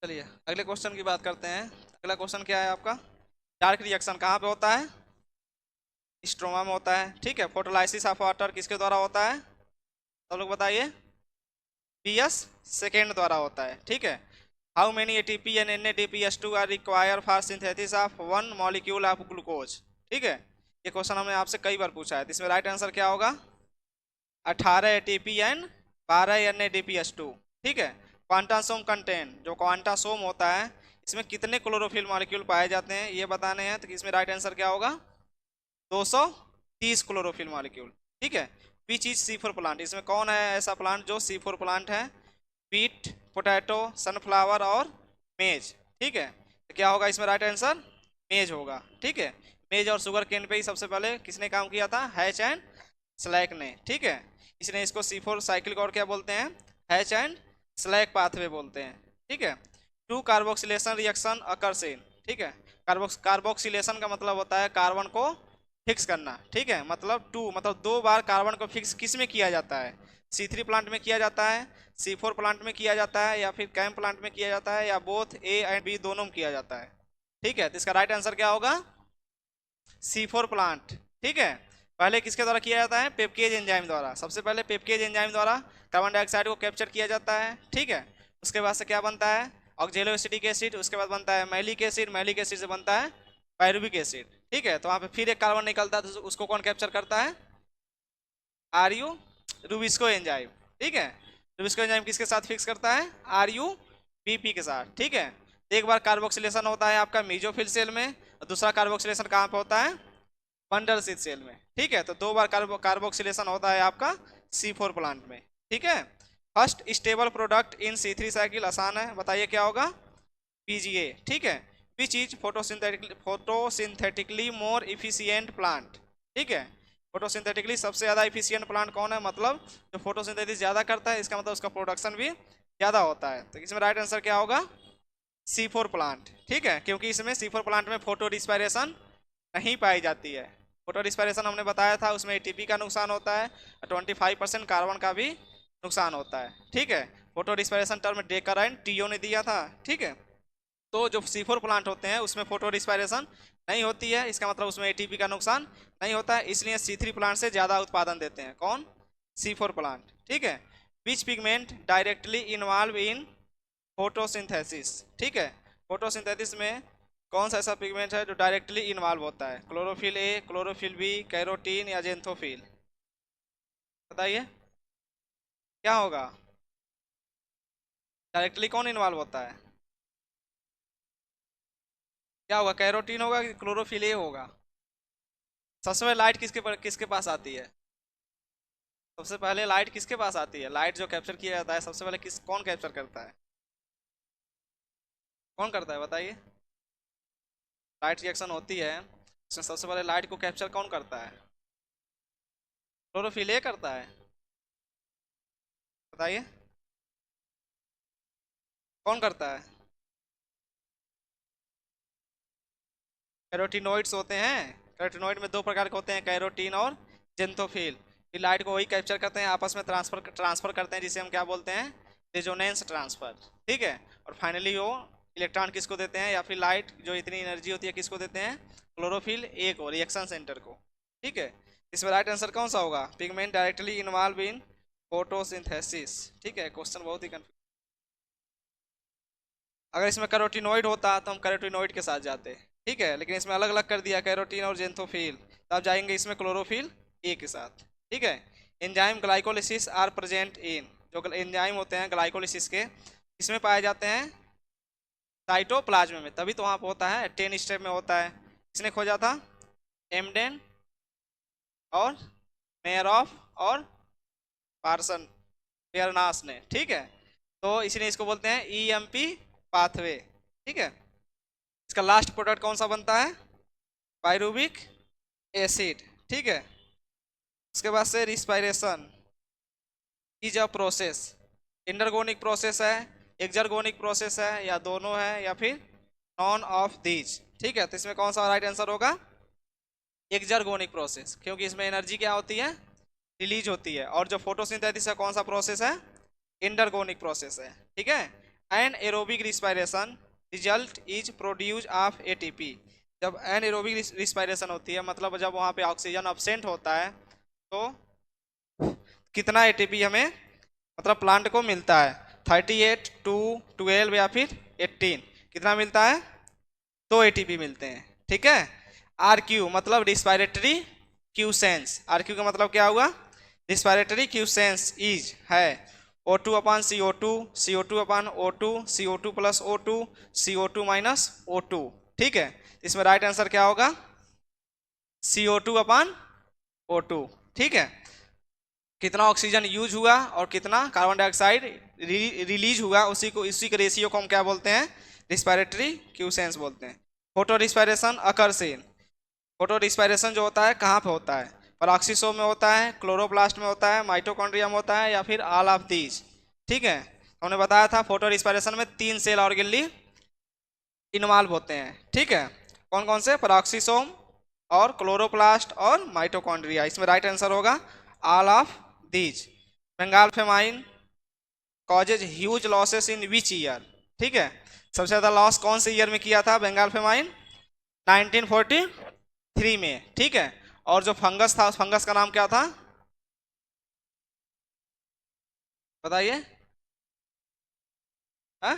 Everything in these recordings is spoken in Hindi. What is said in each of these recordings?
चलिए अगले क्वेश्चन की बात करते हैं। अगला क्वेश्चन क्या है आपका? डार्क रिएक्शन कहाँ पे होता है? स्ट्रोमा में होता है। ठीक है। फोटोलाइसिस ऑफ वाटर किसके द्वारा होता है? सब लोग बताइए। पीएस सेकेंड द्वारा होता है। ठीक है। How many ATP and NADPH2 are require for synthesis of one molecule of glucose? ठीक है। ये क्वेश्चन हमने आपसे कई बार पूछा है, तो इसमें राइट आंसर क्या होगा? 18 ATP एंड 12 NADPH2। ठीक है। क्वांटासोम कंटेन, जो क्वांटासोम होता है इसमें कितने क्लोरोफिल मॉलिक्यूल पाए जाते हैं ये बताने हैं, तो इसमें राइट आंसर क्या होगा? 230 क्लोरोफिल मॉलिक्यूल। ठीक है। विच इज C4 प्लांट, इसमें कौन है ऐसा प्लांट जो C4 प्लांट है? पीट, पोटैटो, सनफ्लावर और मेज। ठीक है। तो क्या होगा इसमें राइट आंसर? मेज होगा। ठीक है। मेज और शुगर केन पे ही सबसे पहले किसने काम किया था? हैच एंड स्लैक ने। ठीक है। इसने इसको C4 साइकिल को और क्या बोलते हैं? हैच एंड स्लैक पाथवे बोलते हैं। ठीक है। Two carboxylation reaction occurs in. ठीक है। कार्बोक्सिलेशन का मतलब होता है कार्बन को फिक्स करना। ठीक है। मतलब टू मतलब दो बार कार्बन को फिक्स किस में किया जाता है? C3 प्लांट में किया जाता है, C4 प्लांट में किया जाता है, या फिर कैम प्लांट में किया जाता है, या बोथ A एंड B दोनों में किया जाता है। ठीक है। तो इसका राइट आंसर क्या होगा? C4 plant. ठीक है। पहले किसके द्वारा किया जाता है? पेप्केज एंजाइम द्वारा। सबसे पहले पेप्केज एंजाइम द्वारा कार्बन डाइऑक्साइड को कैप्चर किया जाता है। ठीक है। उसके बाद से क्या बनता है? ऑक्जेलो एसिटिक एसिड। उसके बाद बनता है मैलिक एसिड। मैलिक एसिड से बनता है पायरुविक एसिड। ठीक है। तो वहाँ पे फिर एक कार्बन निकलता है, तो उसको कौन कैप्चर करता है? RU rubisco enzyme. ठीक है। रूबिस्को एंजाइम किसके साथ फिक्स करता है? RUBP के साथ। ठीक है। एक बार कार्बोक्सिलेशन होता है आपका मीजोफिल सेल में, और दूसरा कार्बोक्सिलेशन कहाँ पे होता है? बंडल शीथ सेल में। ठीक है। तो दो बार कार्बोक्सिलेशन होता है आपका C4 प्लांट में। ठीक है। First stable product in C3 cycle आसान है, बताइए क्या होगा? PGA। ठीक है। Which is photosynthetically more efficient plant. ठीक है। फोटोसिंथेटिकली सबसे ज़्यादा इफिशियंट प्लांट कौन है? मतलब जो फोटोसिंथेसिस ज़्यादा करता है, इसका मतलब उसका प्रोडक्शन भी ज़्यादा होता है। तो इसमें राइट आंसर क्या होगा? C4 plant. ठीक है। क्योंकि इसमें C4 प्लांट में फोटो रिस्पायरेशन नहीं पाई जाती है। फोटो रिस्पायरेशन हमने बताया था, उसमें ATP का नुकसान होता है और 25% कार्बन का भी नुकसान होता है। ठीक है। फोटो रिस्पायरेशन टर्म डेकरेंट टीओ ने दिया था। ठीक है। तो जो C4 प्लांट होते हैं उसमें फोटो रिस्पायरेशन नहीं होती है, इसका मतलब उसमें ATP का नुकसान नहीं होता है, इसलिए C3 प्लांट से ज़्यादा उत्पादन देते हैं। कौन? C4 plant. ठीक है। Which pigment directly involve in photosynthesis. ठीक है। फोटोसिंथेसिस में कौन सा ऐसा पिगमेंट है जो डायरेक्टली इन्वॉल्व होता है? Chlorophyll A, chlorophyll B, carotene या जेंथोफिल? बताइए क्या होगा? डायरेक्टली कौन इन्वॉल्व होता है? क्या होगा? कैरोटीन होगा कि क्लोरोफिल A होगा? सबसे पहले लाइट किसके पास आती है? सबसे पहले लाइट किसके पास आती है? लाइट जो कैप्चर किया जाता है सबसे पहले कौन कैप्चर करता है? कौन करता है बताइए? लाइट रिएक्शन होती है, उसमें सबसे पहले लाइट को कैप्चर कौन करता है? क्लोरोफिल A करता है। बताइए कौन करता है? कैरोटिनोइड्स होते हैं। कैरोटिनोइड में दो प्रकार के होते हैं, कैरोटीन और जेंथोफिल। फिर लाइट को वही कैप्चर करते हैं, आपस में ट्रांसफर करते हैं, जिसे हम क्या बोलते हैं? Resonance transfer. ठीक है। और फाइनली वो इलेक्ट्रॉन किसको देते हैं, या फिर लाइट जो इतनी एनर्जी होती है किसको देते हैं? क्लोरोफिल A को, रिएक्शन सेंटर को। ठीक है। इसमें राइट आंसर कौन सा होगा? Pigment directly involve in photosynthesis. ठीक है। क्वेश्चन बहुत ही कंफ्यूज। अगर इसमें कैरोटिनोइड होता तो हम कैरोटिनोइड के साथ जाते। ठीक है। लेकिन इसमें अलग अलग कर दिया, कैरोटीन और जेंथोफिल, तब जाएंगे इसमें क्लोरोफिल A के साथ। ठीक है। Enzyme glycolysis are present in, जो एंजाइम होते हैं ग्लाइकोलिसिस के, इसमें पाए जाते हैं साइटोप्लाज्म में, तभी तो वहाँ पर होता है 10 स्टेप में होता है। किसने खोजा था? एमडेन और मेयरॉफ और पार्सन पेयरनास ने। ठीक है। तो इसलिए इसको बोलते हैं EMP पाथवे। ठीक है। इसका लास्ट प्रोडक्ट कौन सा बनता है? Pyruvic acid. ठीक है। उसके बाद से respiration is a process, endergonic process है, एक्सर्गोनिक प्रोसेस है, या दोनों है, या फिर नॉन ऑफ दीज। ठीक है। तो इसमें कौन सा राइट आंसर होगा? एक्सर्गोनिक प्रोसेस, क्योंकि इसमें एनर्जी क्या होती है? रिलीज होती है। और जो फोटोसिंथेसिस है कौन सा प्रोसेस है? इंडरगोनिक प्रोसेस है। ठीक है। Anaerobic respiration result is produce of ATP. जब एन एरोबिक रिस्पायरेशन होती है मतलब जब वहाँ पे ऑक्सीजन अब्सेंट होता है तो कितना एटीपी हमें मतलब प्लांट को मिलता है, 38, 2, 12 या फिर 18, कितना मिलता है? 2 एटीपी मिलते हैं। ठीक है। आर क्यू मतलब रिस्पायरेटरी क्यूसेंस, आर क्यू का मतलब क्या हुआ? रिस्पायरेटरी क्यूसेंस इज है O2 अपान CO2, CO2 अपान O2, CO2 plus O2, CO2 minus O2। ठीक है, इसमें राइट आंसर क्या होगा? CO2 अपान O2। ठीक है, कितना ऑक्सीजन यूज हुआ और कितना कार्बन डाइऑक्साइड रिलीज हुआ उसी के रेशियो को हम क्या बोलते हैं? रिस्पायरेटरी क्यूसेंस बोलते हैं। Photo respiration occurs in, photo respiration जो होता है कहाँ पे होता है? पेरोक्सिसोम में होता है, क्लोरोप्लास्ट में होता है, माइटोकॉन्ड्रिया में होता है या फिर ऑल ऑफ दीज। ठीक है, हमने बताया था फोटो रिस्पायरेशन में 3 सेल ऑर्गेनली इन्वॉल्व होते हैं। ठीक है, कौन कौन से? पेरोक्सिसोम और क्लोरोप्लास्ट और माइटोकॉन्ड्रिया। इसमें राइट आंसर होगा all of these. Bengal famine causes huge losses in which year? ठीक है, सबसे ज़्यादा लॉस कौन से ईयर में किया था बंगाल फेमाइन? 1943 में। ठीक है, और जो फंगस था उस फंगस का नाम क्या था? बताइए। हाँ?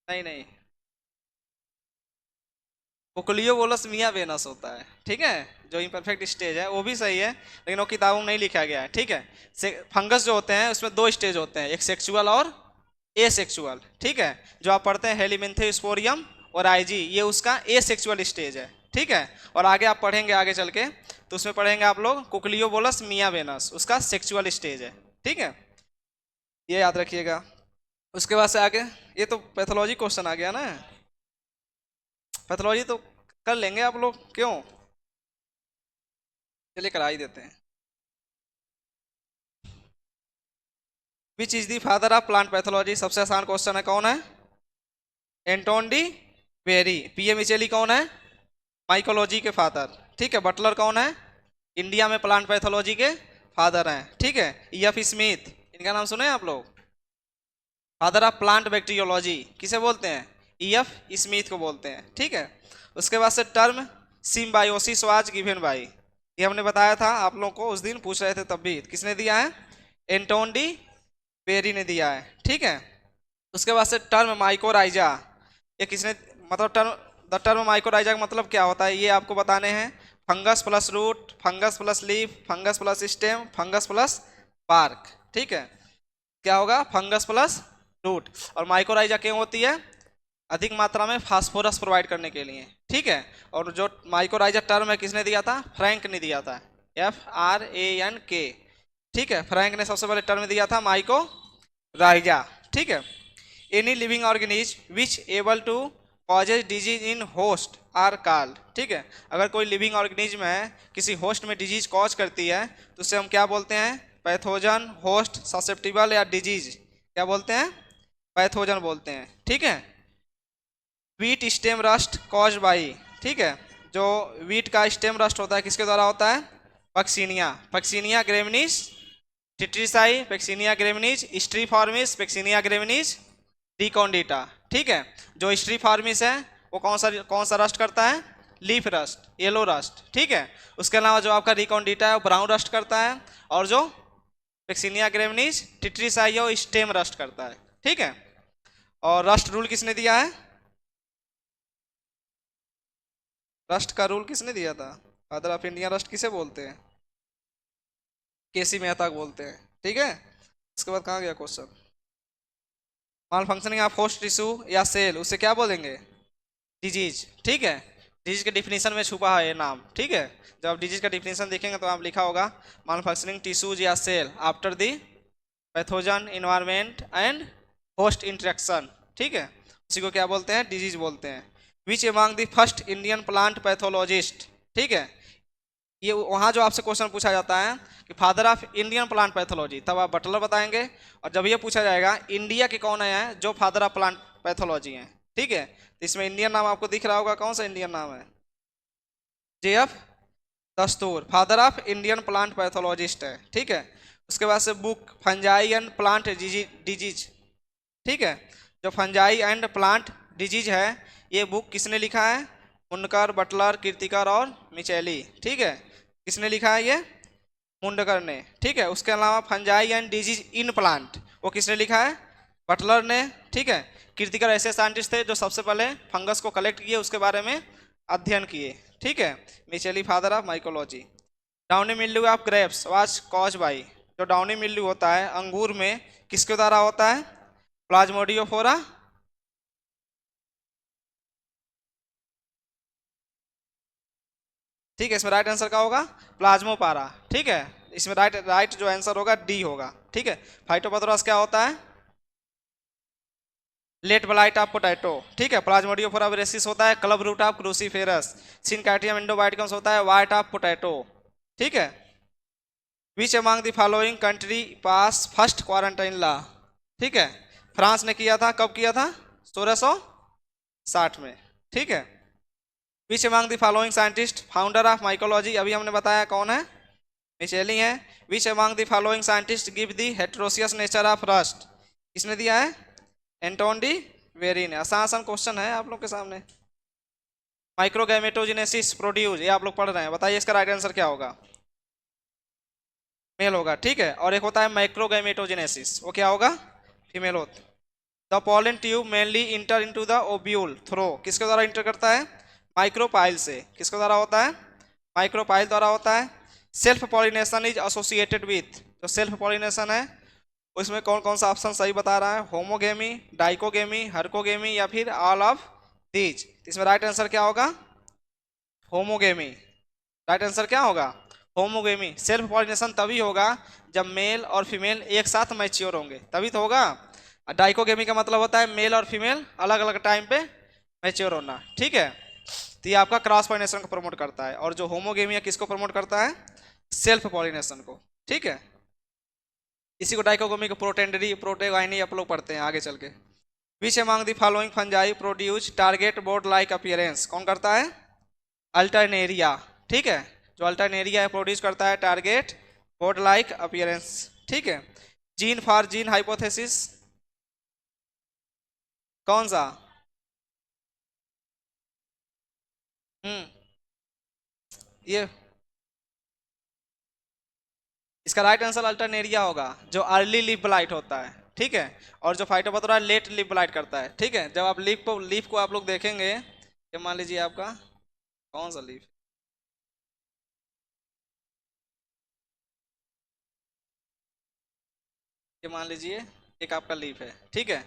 नहीं नहीं, बुकलियोबोलस मिया वेनस होता है। ठीक है, जो इम्परफेक्ट स्टेज है वो भी सही है लेकिन वो किताबों में नहीं लिखा गया है। ठीक है, फंगस जो होते हैं उसमें 2 स्टेज होते हैं, एक सेक्सुअल और ए सेक्सुअल। ठीक है, जो आप पढ़ते हैं हेलिमिन्थेस्पोरियम और आईजी, ये उसका ए सेक्सुअल स्टेज है। ठीक है, और आगे आप पढ़ेंगे आगे चल के तो उसमें पढ़ेंगे आप लोग कुकलियोबोलस मिया वेनस, उसका सेक्सुअल स्टेज है। ठीक है, ये याद रखिएगा। उसके बाद से आगे ये तो पैथोलॉजी क्वेश्चन आ गया ना, पैथोलॉजी तो कर लेंगे आप लोग, क्यों? चलिए करा ही देते हैं। Which is the father of plant pathology? सबसे आसान क्वेश्चन है, कौन है? Anton de very. पीएम इचेली कौन है? माइकोलॉजी के फादर। ठीक है, बटलर कौन है? इंडिया में प्लांट पैथोलॉजी के फादर हैं। ठीक है, ईएफ स्मिथ, इनका नाम सुने हैं आप लोग? फादर ऑफ प्लांट बैक्टीरियोलॉजी किसे बोलते हैं? ईएफ स्मिथ को बोलते हैं। ठीक है, उसके बाद से term symbiosis was given by, ये हमने बताया था आप लोगों को, उस दिन पूछ रहे थे तब भी। किसने दिया है? एंटोन डी वेरी ने दिया है। ठीक है, उसके बाद से टर्म माइकोराइजा, ये किसने मतलब टर्म द टर्म माइकोराइजा का मतलब क्या होता है ये आपको बताने हैं। Fungus plus root, fungus plus leaf, fungus plus stem, fungus plus bark. ठीक है, क्या होगा? Fungus plus root. और माइकोराइजा क्यों होती है? अधिक मात्रा में फास्फोरस प्रोवाइड करने के लिए। ठीक है, और जो माइकोराइजा टर्म है किसने दिया था? फ्रैंक ने दिया था, FRANK। ठीक है, फ्रैंक ने सबसे पहले टर्म दिया था माइकोराइजा। ठीक है, any living organism which able to causes disease in host are called. ठीक है, अगर कोई लिविंग ऑर्गेनिज्म है किसी होस्ट में डिजीज कॉज करती है तो उसे हम क्या बोलते हैं? पैथोजन, होस्ट, ससेप्टिबल या डिजीज, क्या बोलते हैं? पैथोजन बोलते हैं। ठीक है, wheat stem rust cause by, ठीक है, जो वीट का स्टेम रस्ट होता है किसके द्वारा होता है? Puccinia, Puccinia graminis tritici, Puccinia graminis striiformis, Puccinia graminis डिकोंडिटा। ठीक है, जो स्ट्रीफॉर्मिस है वो कौन सा रस्ट करता है? Leaf rust, yellow rust. ठीक है, उसके अलावा जो आपका रिकॉन्डिटा है वो ब्राउन रस्ट करता है, और जो पेक्सिनिया ग्रेमिनीज टिट्रीसाई है वो स्टेम रस्ट करता है। ठीक है, और रस्ट रूल किसने दिया है? रस्ट का रूल किसने दिया था? फादर ऑफ इंडिया रस्ट किसे बोलते हैं? केसी मेहता को बोलते हैं। ठीक है, इसके बाद कहाँ गया question? Mall functioning of host tissue या सेल, उसे क्या बोलेंगे? डिजीज। ठीक है, डिजीज के डिफिनीशन में छुपा है ये नाम। ठीक है, जब आप डिजीज का डिफिनीशन देखेंगे तो आप लिखा होगा माल फंक्शनिंग टिश्यूज या cell after the pathogen environment and host interaction. ठीक है, उसी को क्या बोलते हैं? डिजीज बोलते हैं। Which among the first Indian plant pathologist. ठीक है, ये वहाँ जो आपसे क्वेश्चन पूछा जाता है कि father of Indian plant pathology, तब आप बटलर बताएंगे, और जब ये पूछा जाएगा इंडिया के कौन है जो फादर ऑफ प्लांट पैथोलॉजी हैं, ठीक है, तो इसमें इंडियन नाम आपको दिख रहा होगा, कौन सा इंडियन नाम है? JF दस्तूर father of Indian plant pathologist है। ठीक है, उसके बाद से book fungi and plant disease, ठीक है। जो फंजाई एंड प्लांट डिजीज है, ये बुक किसने लिखा है? मुंडकर, बटलर, कीर्तिकर और मिचेली, ठीक है। किसने लिखा है ये? मुंडकर ने, ठीक है। उसके अलावा fungi and disease in plant, वो किसने लिखा है? बटलर ने, ठीक है। कीर्तिकर ऐसे साइंटिस्ट थे जो सबसे पहले फंगस को कलेक्ट किए, उसके बारे में अध्ययन किए, ठीक है। Micheli father of mycology. Downy mildew of grapes was cause by, जो डाउनी मिल्ड्यू होता है अंगूर में, किसके द्वारा होता है? प्लाज्मोडियोफोरा, ठीक है। इसमें राइट आंसर क्या होगा? प्लाज्मोपारा, ठीक है। इसमें राइट राइट जो आंसर होगा डी होगा, ठीक है। फाइटोपथोरस क्या होता है? लेट ब्लाइट ऑफ पोटैटो, ठीक है। प्लाज्मोडियोफोरा ब्रेसिस होता है क्लब रूट ऑफ क्रूसीफेरस। सिनकार्टियम इंडोबाइटिकम्स होता है वाइट ऑफ पोटैटो, ठीक है। Which among the following country pass first quarantine law, ठीक है। फ्रांस ने किया था, कब किया था? 1660 में, ठीक है। Which among the following scientist founder of mycology, अभी हमने बताया कौन है? मिचेली है। Which among the following scientist give the heteroecious nature of rust, किसने दिया है? एंटोन डी वेरी ने। आसान आसान क्वेश्चन है आप लोग के सामने। माइक्रोगैमेटोजेनेसिस प्रोड्यूस, ये आप लोग पढ़ रहे हैं, बताइए इसका राइट आंसर क्या होगा? मेल होगा, ठीक है। और एक होता है माइक्रोगैमेटोजेनेसिस, वो क्या होगा? फीमेल होता। The pollen tube mainly enter into the ovule through, किसके द्वारा इंटर करता है? माइक्रोपाइल से। किसके द्वारा होता है? माइक्रोपाइल द्वारा होता है। Self pollination is associated with, जो सेल्फ पॉलिनेशन है उसमें कौन कौन सा ऑप्शन सही बता रहा है? होमोगेमी, डाइकोगेमी, हरकोगेमी या फिर ऑल ऑफ दीज। इसमें राइट आंसर क्या होगा? होमोगेमी। राइट आंसर क्या होगा? होमोगेमी। सेल्फ पॉलिनेशन तभी होगा जब मेल और फीमेल एक साथ मैच्योर होंगे, तभी तो होगा। डाइकोगेमी का मतलब होता है मेल और फीमेल अलग अलग टाइम पे मैच्योर होना, ठीक है। तो ये आपका क्रॉस पॉलिनेशन को प्रमोट करता है। और जो होमोगेमी है किसको प्रमोट करता है? सेल्फ पॉलिनेशन को, ठीक है। इसी को डाइकोगेमी को प्रोटेंडरी प्रोटेगाइनी आप लोग पढ़ते हैं आगे चल के। विच among the following fungi produce target board like appearance, कौन करता है? अल्टरनेरिया, ठीक है। जो अल्टरनेरिया है प्रोड्यूस करता है टारगेट बोर्ड लाइक अपीयरेंस, ठीक है। जीन फॉर जीन हाइपोथेसिस, कौन सा? हम्म, ये इसका राइट आंसर अल्टरनेरिया होगा, जो अर्ली लीफ ब्लाइट होता है, ठीक है। और जो फाइटोपथोरा लेट लीफ ब्लाइट करता है, ठीक है। जब आप लीफ को आप लोग देखेंगे, ये मान लीजिए आपका कौन सा लीफ, ये मान लीजिए एक आपका लीफ है, ठीक है।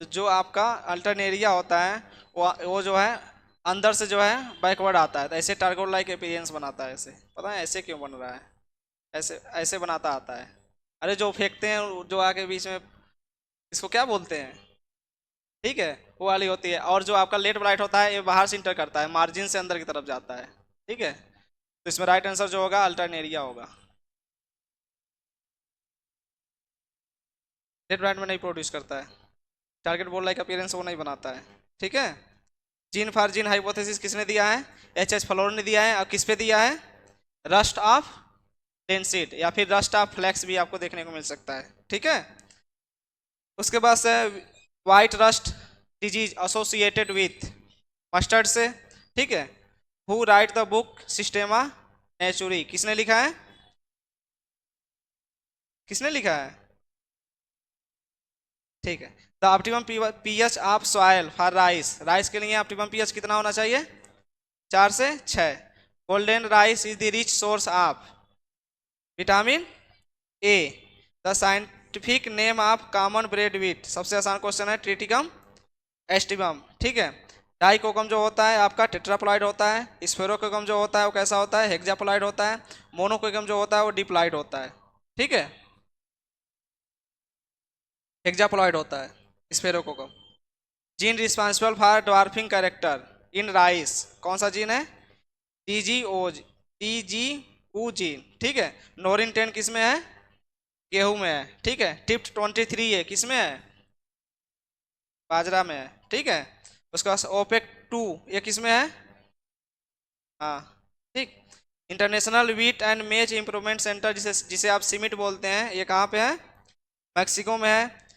तो जो आपका अल्टरनेरिया होता है वो जो है अंदर से जो है बैकवर्ड आता है, तो ऐसे टारगोट लाइक अपीयरेंस बनाता है। ऐसे पता है ऐसे क्यों बन रहा है? ऐसे ऐसे बनाता आता है। अरे जो फेंकते हैं जो आके बीच में, इसको क्या बोलते हैं? ठीक है, वो वाली होती है। और जो आपका लेट ब्लाइट होता है ये बाहर से इंटर करता है, मार्जिन से अंदर की तरफ जाता है, ठीक है। तो इसमें राइट आंसर जो होगा अल्टरनेरिया होगा। लेट ब्लाइट में नहीं प्रोड्यूस करता है, टारगेट बोल लाइक अपीयरेंस वो नहीं बनाता है, ठीक है। जीन फॉर जीन हाइपोथेसिस किसने दिया है? एच फ्लोर ने दिया है। और किस पे दिया है? रस्ट ऑफ डेंसिट या फिर रस्ट ऑफ फ्लैक्स भी आपको देखने को मिल सकता है, ठीक है। उसके बाद से white rust disease associated with mustard से, ठीक है। हु राइट द बुक सिस्टेमा नेचुरी, किसने लिखा है? किसने लिखा है? ठीक है। The optimum pH of soil for rice, rice के लिए ऑप्टिमम पीएच कितना होना चाहिए? 4 से 6। Golden rice is the rich source of vitamin A. The scientific name of common bread wheat, सबसे आसान क्वेश्चन है, ट्रिटिकम एस्टिवम, ठीक है। डाइकोकम जो होता है आपका टेट्राप्लॉइड होता है। स्फेरोकोकम जो होता है वो कैसा होता है? हेक्साप्लॉइड होता है। मोनोकोकम जो होता है वो डिप्लॉइड होता है, ठीक है। हेक्साप्लॉइड होता है sphaerococcum. Gene responsible for dwarfing character in rice, कौन सा जीन है? टीजीओ जीन, ठीक है। नोरिन 10 किस में है? गेहूं में है, ठीक है। टिप्ट 23 है किस में है? बाजरा में है, ठीक है। उसके बाद ओपेक 2 ये किस में है? हाँ, ठीक। इंटरनेशनल व्हीट एंड मेज इम्प्रूवमेंट सेंटर, जिसे जिसे आप सीमिट बोलते हैं, ये कहाँ पे है? मैक्सिको में है।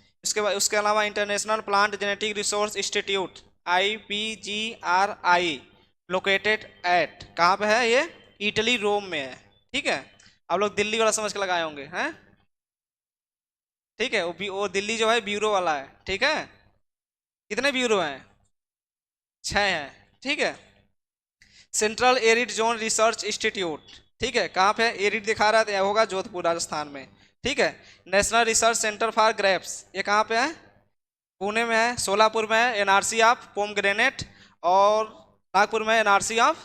उसके अलावा international plant genetic resource institute IPGRI located at, कहाँ पे है ये? इटली, रोम में है। ठीक है, आप लोग दिल्ली वाला समझ के लगाए होंगे हैं। ठीक है, वो दिल्ली जो है ब्यूरो वाला है। ठीक है, कितने ब्यूरो हैं? 6 हैं। ठीक है, central arid zone research institute, ठीक है, कहाँ पे? एरिड दिखा रहा है तो यह होगा जोधपुर राजस्थान में। ठीक है, national research centre for grapes, ये कहाँ पे है? पुणे में है। सोलापुर में है NRC ऑफ पोमग्रेनेट, और नागपुर में NRC ऑफ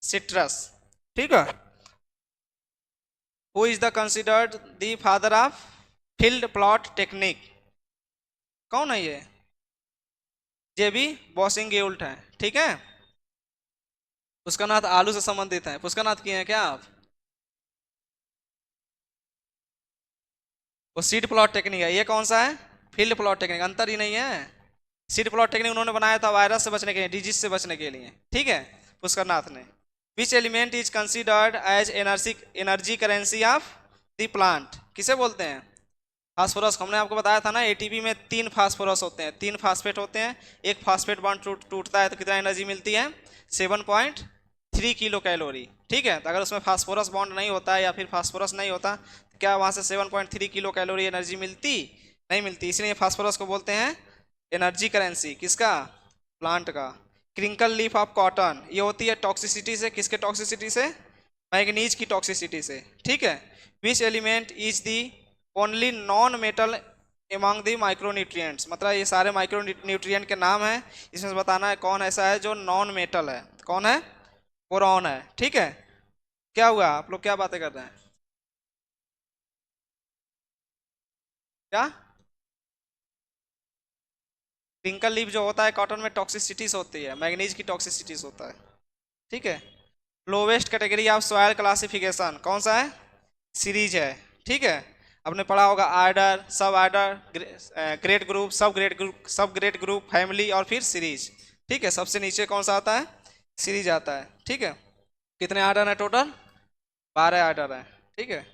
सिट्रस। ठीक है, who is the considered the father of field plot technique? कौन है ये? JB बॉसिंगेउल्ट है। ठीक है, पुष्करनाथ आलू से संबंधित है। पुष्करनाथ किए हैं क्या आप? वो सीड प्लॉट टेक्निक है, ये कौन सा है? फील्ड प्लॉट टेक्निक, अंतर ही नहीं है। सीड प्लॉट टेक्निक उन्होंने बनाया था वायरस से बचने के लिए, डिजीज से बचने के लिए। ठीक है, पुष्करनाथ ने। Which element is considered as energy currency of the plant, किसे बोलते हैं? फास्फोरस। हमने आपको बताया था ना, ATP में 3 फास्फोरस होते हैं, 3 फास्फेट होते हैं। एक फास्फेट बॉन्ड टूटता है तो कितना एनर्जी मिलती है? 7.3 किलो कैलोरी। ठीक है, तो अगर उसमें फास्फोरस बॉन्ड नहीं होता है या फिर फास्फोरस नहीं होता तो क्या वहाँ से 7.3 किलो कैलोरी एनर्जी मिलती? नहीं मिलती। इसलिए फास्फोरस को बोलते हैं एनर्जी करेंसी। किसका? प्लांट का। क्रिंकल लीफ ऑफ कॉटन, ये होती है टॉक्सिसिटी से। किसके टॉक्सिसिटी से? मैग्नीज की टॉक्सिसिटी से। ठीक है, विच element is the only non metal among the micronutrients, मतलब ये सारे माइक्रोन्यूट्रिएंट के नाम है, इसमें से बताना है कौन ऐसा है जो नॉन मेटल है। कौन है? बोरॉन है। ठीक है, क्या हुआ? आप लोग क्या बातें कर रहे हैं? क्या? क्रिंकल लीफ जो होता है कॉटन में टॉक्सिसिटीज होती है, मैग्नीज की टॉक्सिसिटीज होता है। ठीक है, lowest category of soil classification कौन सा है? सीरीज है। ठीक है, आपने पढ़ा होगा आर्डर, सब आर्डर, ग्रेड ग्रुप, सब ग्रेड ग्रुप, फैमिली और फिर सीरीज। ठीक है, सबसे नीचे कौन सा आता है? सीरीज आता है। ठीक है, कितने आर्डर है टोटल? 12 आर्डर है। ठीक है,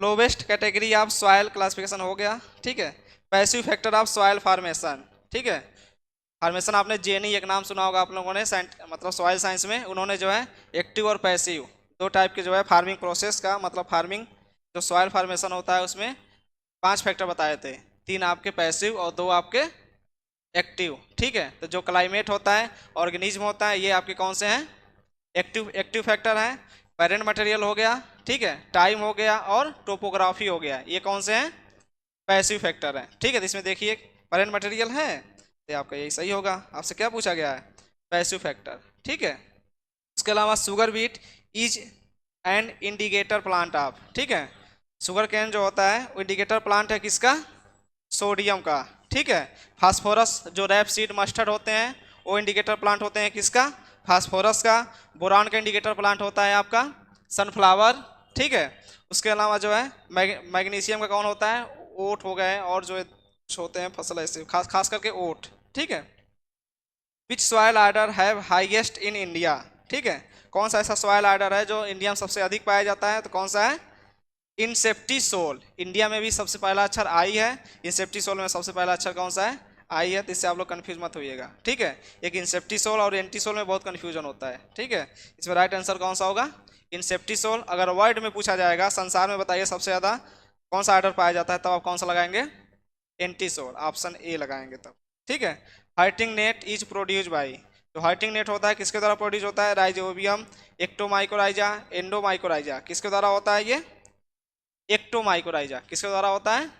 lowest category of soil classification हो गया। ठीक है, passive factor of soil formation. ठीक है, फार्मेशन आपने जेनी एक नाम सुना होगा आप लोगों ने, मतलब सॉइल साइंस में। उन्होंने जो है एक्टिव और पैसिव दो टाइप के जो है फार्मिंग प्रोसेस का, मतलब फार्मिंग जो सॉइल फार्मेशन होता है उसमें 5 फैक्टर बताए थे। 3 आपके पैसिव और 2 आपके एक्टिव। ठीक है, तो जो क्लाइमेट होता है, ऑर्गेनिज्म होता है, ये आपके कौन से हैं? एक्टिव एक्टिव फैक्टर हैं। पेरेंट मटेरियल हो गया, ठीक है, टाइम हो गया, और टोपोग्राफी हो गया, ये कौन से हैं? पैसिव फैक्टर हैं। ठीक है, तो इसमें देखिए पेरेंट मटेरियल है तो आपका यही सही होगा। आपसे क्या पूछा गया है? Passive factor. ठीक है, उसके अलावा sugar beet is an indicator plant of. ठीक है, शुगर कैन जो होता है वो इंडिकेटर प्लांट है किसका? सोडियम का। ठीक है, फास्फोरस जो रैप सीड मस्टर्ड होते हैं वो इंडिकेटर प्लांट होते हैं किसका? फास्फोरस का। बोरान का इंडिकेटर प्लांट होता है आपका सनफ्लावर। ठीक है, उसके अलावा जो है मैग्नीशियम का कौन होता है? ओट हो गए, और जो कुछ होते हैं फसल ऐसे, खास खास करके ओट। ठीक है, which soil order have highest in India? ठीक है, कौन सा ऐसा सॉयल आर्डर है जो इंडिया में सबसे अधिक पाया जाता है? तो कौन सा है? इंसेप्टिसोल। इंडिया में भी सबसे पहला अक्षर आई है, इंसेप्टिसोल में सबसे पहला अक्षर कौन सा है? आई है, तो इससे आप लोग कंफ्यूज मत होइएगा। ठीक है, एक इंसेप्टिसोल और एंटीसोल में बहुत कंफ्यूजन होता है। ठीक है, इसमें राइट आंसर कौन सा होगा? इंसेप्टिसोल। अगर वर्ल्ड में पूछा जाएगा संसार में बताइए सबसे ज़्यादा कौन सा आर्डर पाया जाता है, तब आप कौन सा लगाएंगे? एंटीसोल, ऑप्शन ए लगाएंगे तब। ठीक है, हाइटिंग नेट इज प्रोड्यूस बाई, जो हाइटिंग नेट होता है किसके द्वारा प्रोड्यूस होता है? राइजोबियम एक्टोमाइकोराइजा एंडोमाइकोराइजा, किसके द्वारा होता है ये? एक्टोमाइकोराइजा। किसके द्वारा होता है?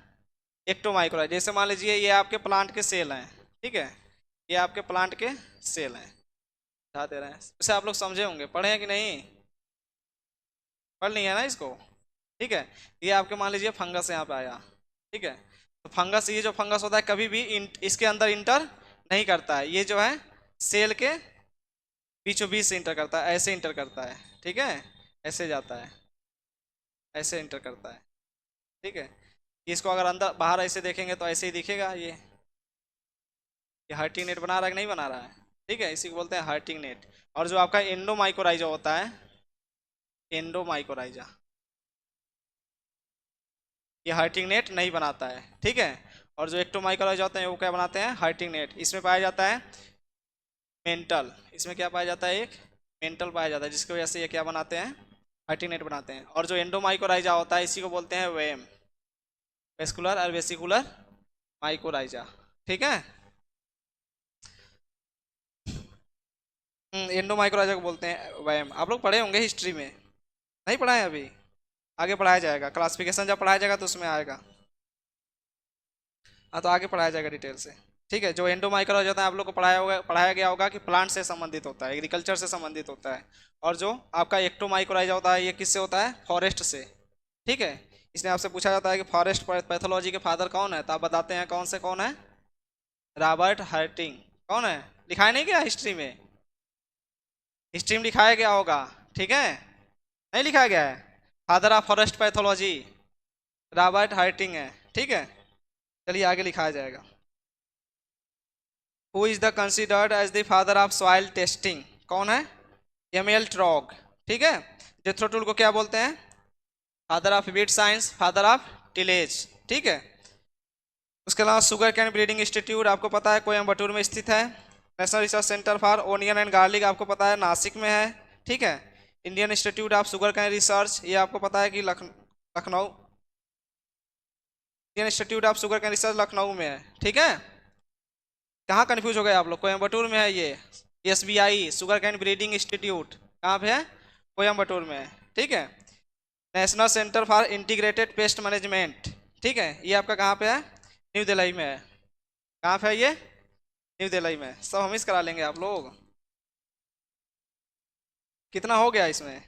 एक्टोमाइकोराइजा। जैसे मान लीजिए ये आपके प्लांट के सेल हैं। ठीक है, ये आपके प्लांट के सेल हैं, बता दे रहे हैं। इसे आप लोग समझे होंगे, पढ़े हैं कि नहीं? पढ़ नहीं है ना इसको? ठीक है, ये आपके मान लीजिए फंगस यहाँ पे आया। ठीक है, तो फंगस, ये जो फंगस होता है कभी भी इसके अंदर इंटर नहीं करता है, ये जो है सेल के बीचों बीच से इंटर करता है, ऐसे इंटर करता है। ठीक है, ऐसे जाता है, ऐसे इंटर करता है। ठीक है, इसको अगर अंदर बाहर ऐसे देखेंगे तो ऐसे ही दिखेगा। ये हाइटिंग नेट बना रहा है कि नहीं बना रहा है? ठीक है, इसी को बोलते हैं हर्टिंग नेट। और जो आपका एंडोमाइकोराइजा होता है, एंडोमाइकोराइजा, ये हर्टिंग नेट नहीं बनाता है, ठीक है। और जो एक्टोमाइकोराइजा होते हैं वो क्या बनाते हैं, हर्टिंग नेट। इसमें पाया जाता है मेंटल, इसमें क्या पाया जाता है, एक मेंटल पाया जाता है, जिसकी वजह से ये क्या बनाते हैं, हर्टिंग नेट बनाते हैं। और जो एंडोमाइकोराइजा होता है इसी को बोलते हैं वेम, वेस्कुलर और वेसिकुलर माइकोराइजा, ठीक है। एंडोमाइकोराइजा को बोलते हैं वैम। आप लोग पढ़े होंगे हिस्ट्री में, नहीं पढ़ा है अभी, आगे पढ़ाया जाएगा, क्लासिफिकेशन जब पढ़ाया जाएगा तो उसमें आएगा। हाँ, तो आगे पढ़ाया जाएगा डिटेल से, ठीक है। जो एंडोमाइकोराइजा होता है आप लोग को पढ़ाया गया होगा कि प्लांट से संबंधित होता है, एग्रीकल्चर से संबंधित होता है। और जो आपका एक्टोमाइकोराइजा होता है ये किससे होता है, फॉरेस्ट से, ठीक है। इसलिए आपसे पूछा जाता है कि फॉरेस्ट पैथोलॉजी के फादर कौन है, तो आप बताते हैं कौन से कौन है, रॉबर्ट हर्टिंग। कौन है, लिखाया नहीं गया हिस्ट्री में, हिस्ट्री में लिखाया गया होगा, ठीक है, नहीं लिखाया गया है। Father of forest pathology Robert Hartig है, ठीक है। चलिए आगे लिखाया जाएगा। Who is the considered as the father of soil testing, कौन है, एमएल ट्रॉग, ठीक है। जेथ्रो टूल को क्या बोलते हैं, father of wheat science, father of tillage, ठीक है। उसके अलावा शुगर कैन ब्रीडिंग इंस्टीट्यूट आपको पता है कोयम्बटूर में स्थित है। National research centre for onion and garlic आपको पता है नासिक में है, ठीक है। Indian institute of sugar cane research ये आपको पता है कि Lucknow, Indian institute of sugar cane research Lucknow में है, ठीक है। कहाँ कन्फ्यूज हो गए आप लोग, कोयम्बटूर में है ये, SBI sugar cane breeding institute कहाँ पे है, कोयम्बटूर में है, ठीक है। National centre for integrated pest management, ठीक है, ये आपका कहाँ पे है, न्यू दिल्ली में है। कहाँ पे है ये, न्यू दिल्ली में। सब हम इस करा लेंगे आप लोग। कितना हो गया इसमें,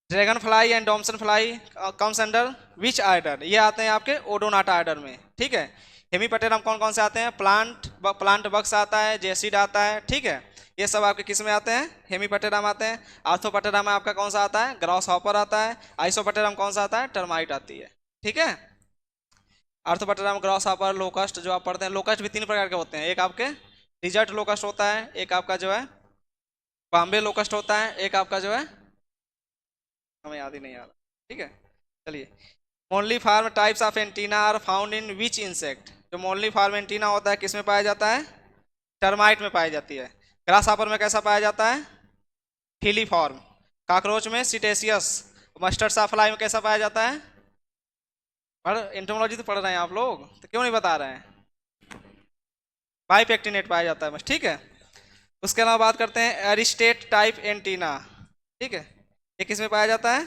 dragon fly and damsel fly comes under which order, ये आते हैं आपके ओडोनाटा आर्डर में, ठीक है। हेमीपटेरम कौन कौन से आते हैं, प्लांट बक्स आता है, जेसिड आता है, ठीक है। ये सब आपके किस में आते हैं, हेमीपटेरम आते हैं। आर्थोपटेरम आपका कौन सा आता है, ग्रॉस हॉपर आता है। आइसोपटेरम कौन सा आता है, टर्माइट आती है, ठीक है। आर्थोपटेरम, ग्रॉस हॉपर, लोकस्ट जो आप पढ़ते हैं, लोकस्ट भी तीन प्रकार के होते हैं, एक आपके डिजर्ट लोकस्ट होता है, एक आपका जो है बॉम्बे लोकस्ट होता है, एक आपका जो है हमें याद ही नहीं आ रहा, ठीक है। चलिए, moniliform types of antenna are found in which insect, जो मोनली फार्म एंटीना होता है किस में पाया जाता है, टर्माइट में पाई जाती है। ग्रास हॉपर में कैसा पाया जाता है, फीलीफॉर्म। कॉकरोच में सिटेशियस। मस्टर्ड साफ्लाई में कैसा पाया जाता है, पर एंटोमोलॉजी तो पढ़ रहे हैं आप लोग तो क्यों नहीं बता रहे हैं, बाइपेक्टिनेट पाया जाता है बस, ठीक है। उसके अलावा बात करते हैं एरिस्टेट टाइप एंटीना, ठीक है, ये किस में पाया जाता है,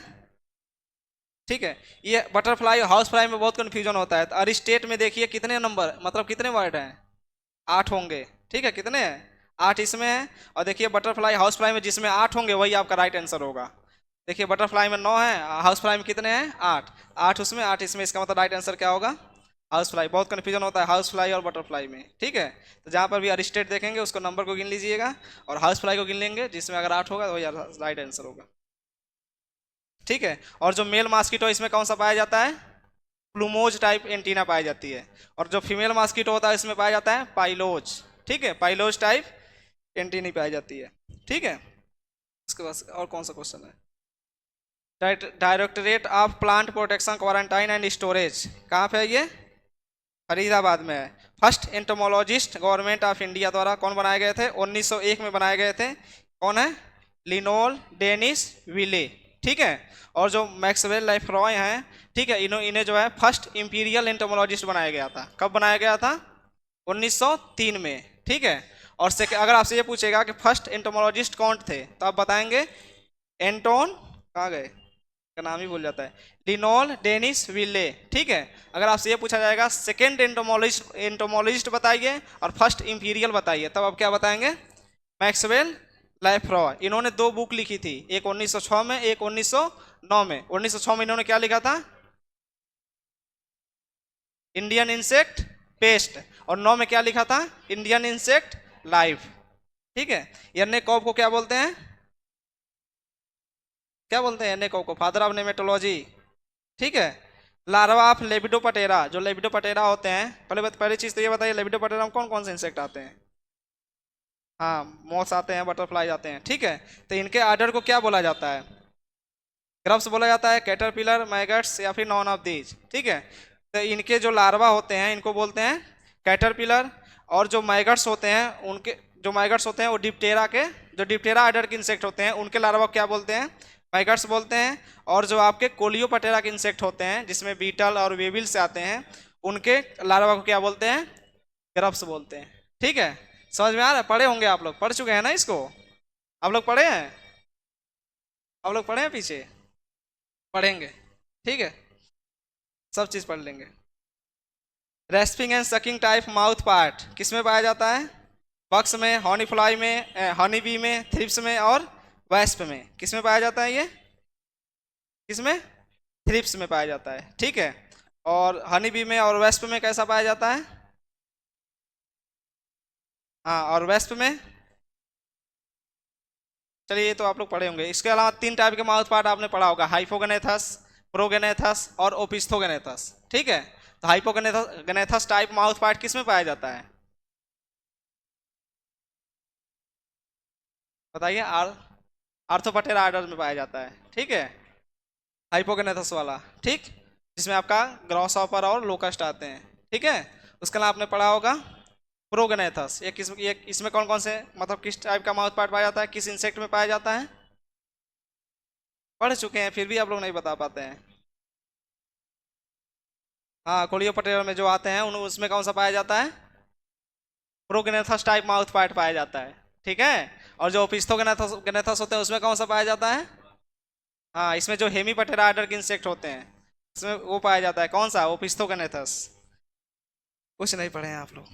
ठीक है। ये बटरफ्लाई हाउस फ्लाई में बहुत कन्फ्यूजन होता है। तो अरिस्टेट में देखिए कितने नंबर, मतलब कितने वर्ड हैं, 8 होंगे, ठीक है, कितने हैं, 8 इसमें है। और देखिए बटरफ्लाई हाउस फ्लाई में जिसमें 8 होंगे वही आपका राइट आंसर होगा। देखिए बटरफ्लाई में 9 है, हाउस फ्लाई में कितने हैं, 8, 8 उसमें 8 इसमें, इसका मतलब राइट आंसर क्या होगा, हाउस फ्लाई। बहुत कन्फ्यूजन होता है हाउस फ्लाई और बटरफ्लाई में, ठीक है। तो जहाँ पर भी अरिस्टेट देखेंगे उसको नंबर को गिन लीजिएगा, और हाउस फ्लाई को गिन लेंगे, जिसमें अगर 8 होगा तो वही राइट आंसर होगा, ठीक है। और जो मेल मास्कीटो इसमें कौन सा पाया जाता है, प्लूमोज टाइप एंटीना पाई जाती है। और जो फीमेल मास्कीटो होता है इसमें पाया जाता है पाइलोज, ठीक है, पाइलोज टाइप एंटीना पाई जाती है, ठीक है। उसके बाद और कौन सा क्वेश्चन है, directorate of plant protection quarantine and storage कहाँ पे है ये, फरीदाबाद में है। First entomologist government of India द्वारा कौन बनाए गए थे, 1901 में बनाए गए थे। कौन है, लिनोल डेनिस विले, ठीक है। और जो मैक्सवेल लाइफ्रॉय हैं, ठीक है, इन्हें जो है फर्स्ट इंपीरियल एंटोमोलॉजिस्ट बनाया गया था। कब बनाया गया था, 1903 में, ठीक है। और अगर आपसे ये पूछेगा कि फर्स्ट एंटोमोलॉजिस्ट कौन थे तो आप बताएंगे एंटोन, कहाँ गए, का नाम ही भूल जाता है, लिनोल डेनिस विले, ठीक है। अगर आपसे ये पूछा जाएगा सेकेंड एंटोमोलॉजिस्ट बताइए और फर्स्ट इंपीरियल बताइए, तब आप क्या बताएंगे, मैक्सवेल लाइफ्रॉय। इन्होंने 2 बुक लिखी थी, एक 1906 में, एक 1909 में। 1906 में इन्होंने क्या लिखा था, इंडियन इंसेक्ट पेस्ट, और 9 में क्या लिखा था, इंडियन इंसेक्ट लाइफ, ठीक है। यन्ने कॉब को क्या बोलते हैं, क्या बोलते हैं, यन्ने कॉब को फादर ऑफ नेमेटोलॉजी, ठीक है। लार्वा ऑफ लेबिडोपटेरा, जो लेबिडोपटेरा होते हैं, पहले चीज तो ये बताइए लेबिडोपटेरा में कौन कौन से इंसेक्ट आते हैं, हाँ, मोथ्स आते हैं, बटरफ्लाई आते हैं, ठीक है। तो इनके आर्डर को क्या बोला जाता है? ग्रब्स बोला जाता है, कैटरपिलर, मैगट्स, या फिर नॉन ऑफ दीज, ठीक है। तो इनके जो लार्वा होते हैं इनको बोलते हैं कैटरपिलर, और जो मैगट्स होते हैं उनके जो मैगट्स होते हैं वो डिप्टेरा के, जो डिप्टेरा आर्डर के इंसेक्ट होते हैं उनके लार्वा को क्या बोलते हैं? मैगट्स बोलते हैं। और जो आपके कोलियोपटेरा के इंसेक्ट होते हैं जिसमें बीटल और वेबिल्स आते हैं, उनके लार्वा को क्या बोलते हैं? ग्रब्स बोलते हैं, ठीक है। समझ में आ रहा है? पढ़े होंगे आप लोग, पढ़ चुके हैं ना इसको? आप लोग पढ़े हैं? आप लोग पढ़े हैं पीछे? पढ़ेंगे, ठीक है, सब चीज़ पढ़ लेंगे। Respiring and sucking type mouth part किस में पाया जाता है? बक्स में, हॉनी फ्लाई में, हनी बी में, थ्रिप्स में और वेस्प में। किस में पाया जाता है ये? किस में? थ्रिप्स में पाया जाता है, ठीक है। और हनी बी में और वेस्प में कैसा पाया जाता है? हाँ, और वेस्प में? चलिए, ये तो आप लोग पढ़े होंगे। इसके अलावा 3 टाइप के माउथ पार्ट आपने पढ़ा होगा, हाइपोगनेथस, प्रोगेनेथस और ओपिस्थोगेनेथस, ठीक है। तो हाइपोगनेथस टाइप माउथ पार्ट किस में पाया जाता है? बताइए। आर्थोपटेरा आर्डर में पाया जाता है, ठीक है, हाइपोगनेथस वाला, ठीक, जिसमें आपका ग्रॉसहॉपर और लोकस्ट आते हैं, ठीक है। उसका नाम आपने पढ़ा होगा प्रोगनेथस। ये इसमें कौन कौन से, मतलब किस टाइप का माउथ पार्ट पाया जाता है, किस इंसेक्ट में पाया जाता है? पढ़ चुके हैं फिर भी आप लोग नहीं बता पाते हैं। हाँ, कोलियोपटेरा में जो आते हैं उन उसमें कौन सा पाया जाता है? प्रोगनेथस टाइप माउथ पार्ट पाया जाता है, ठीक है। और जो ओपिस्थोगेनेथस होते हैं उसमें कौन सा पाया जाता है? हाँ, इसमें जो हेमीपटेरा आर्डर के इंसेक्ट होते हैं इसमें वो पाया जाता है, कौन सा? ओपिस्थोगेनेथस। कुछ नहीं पढ़े हैं आप लोग।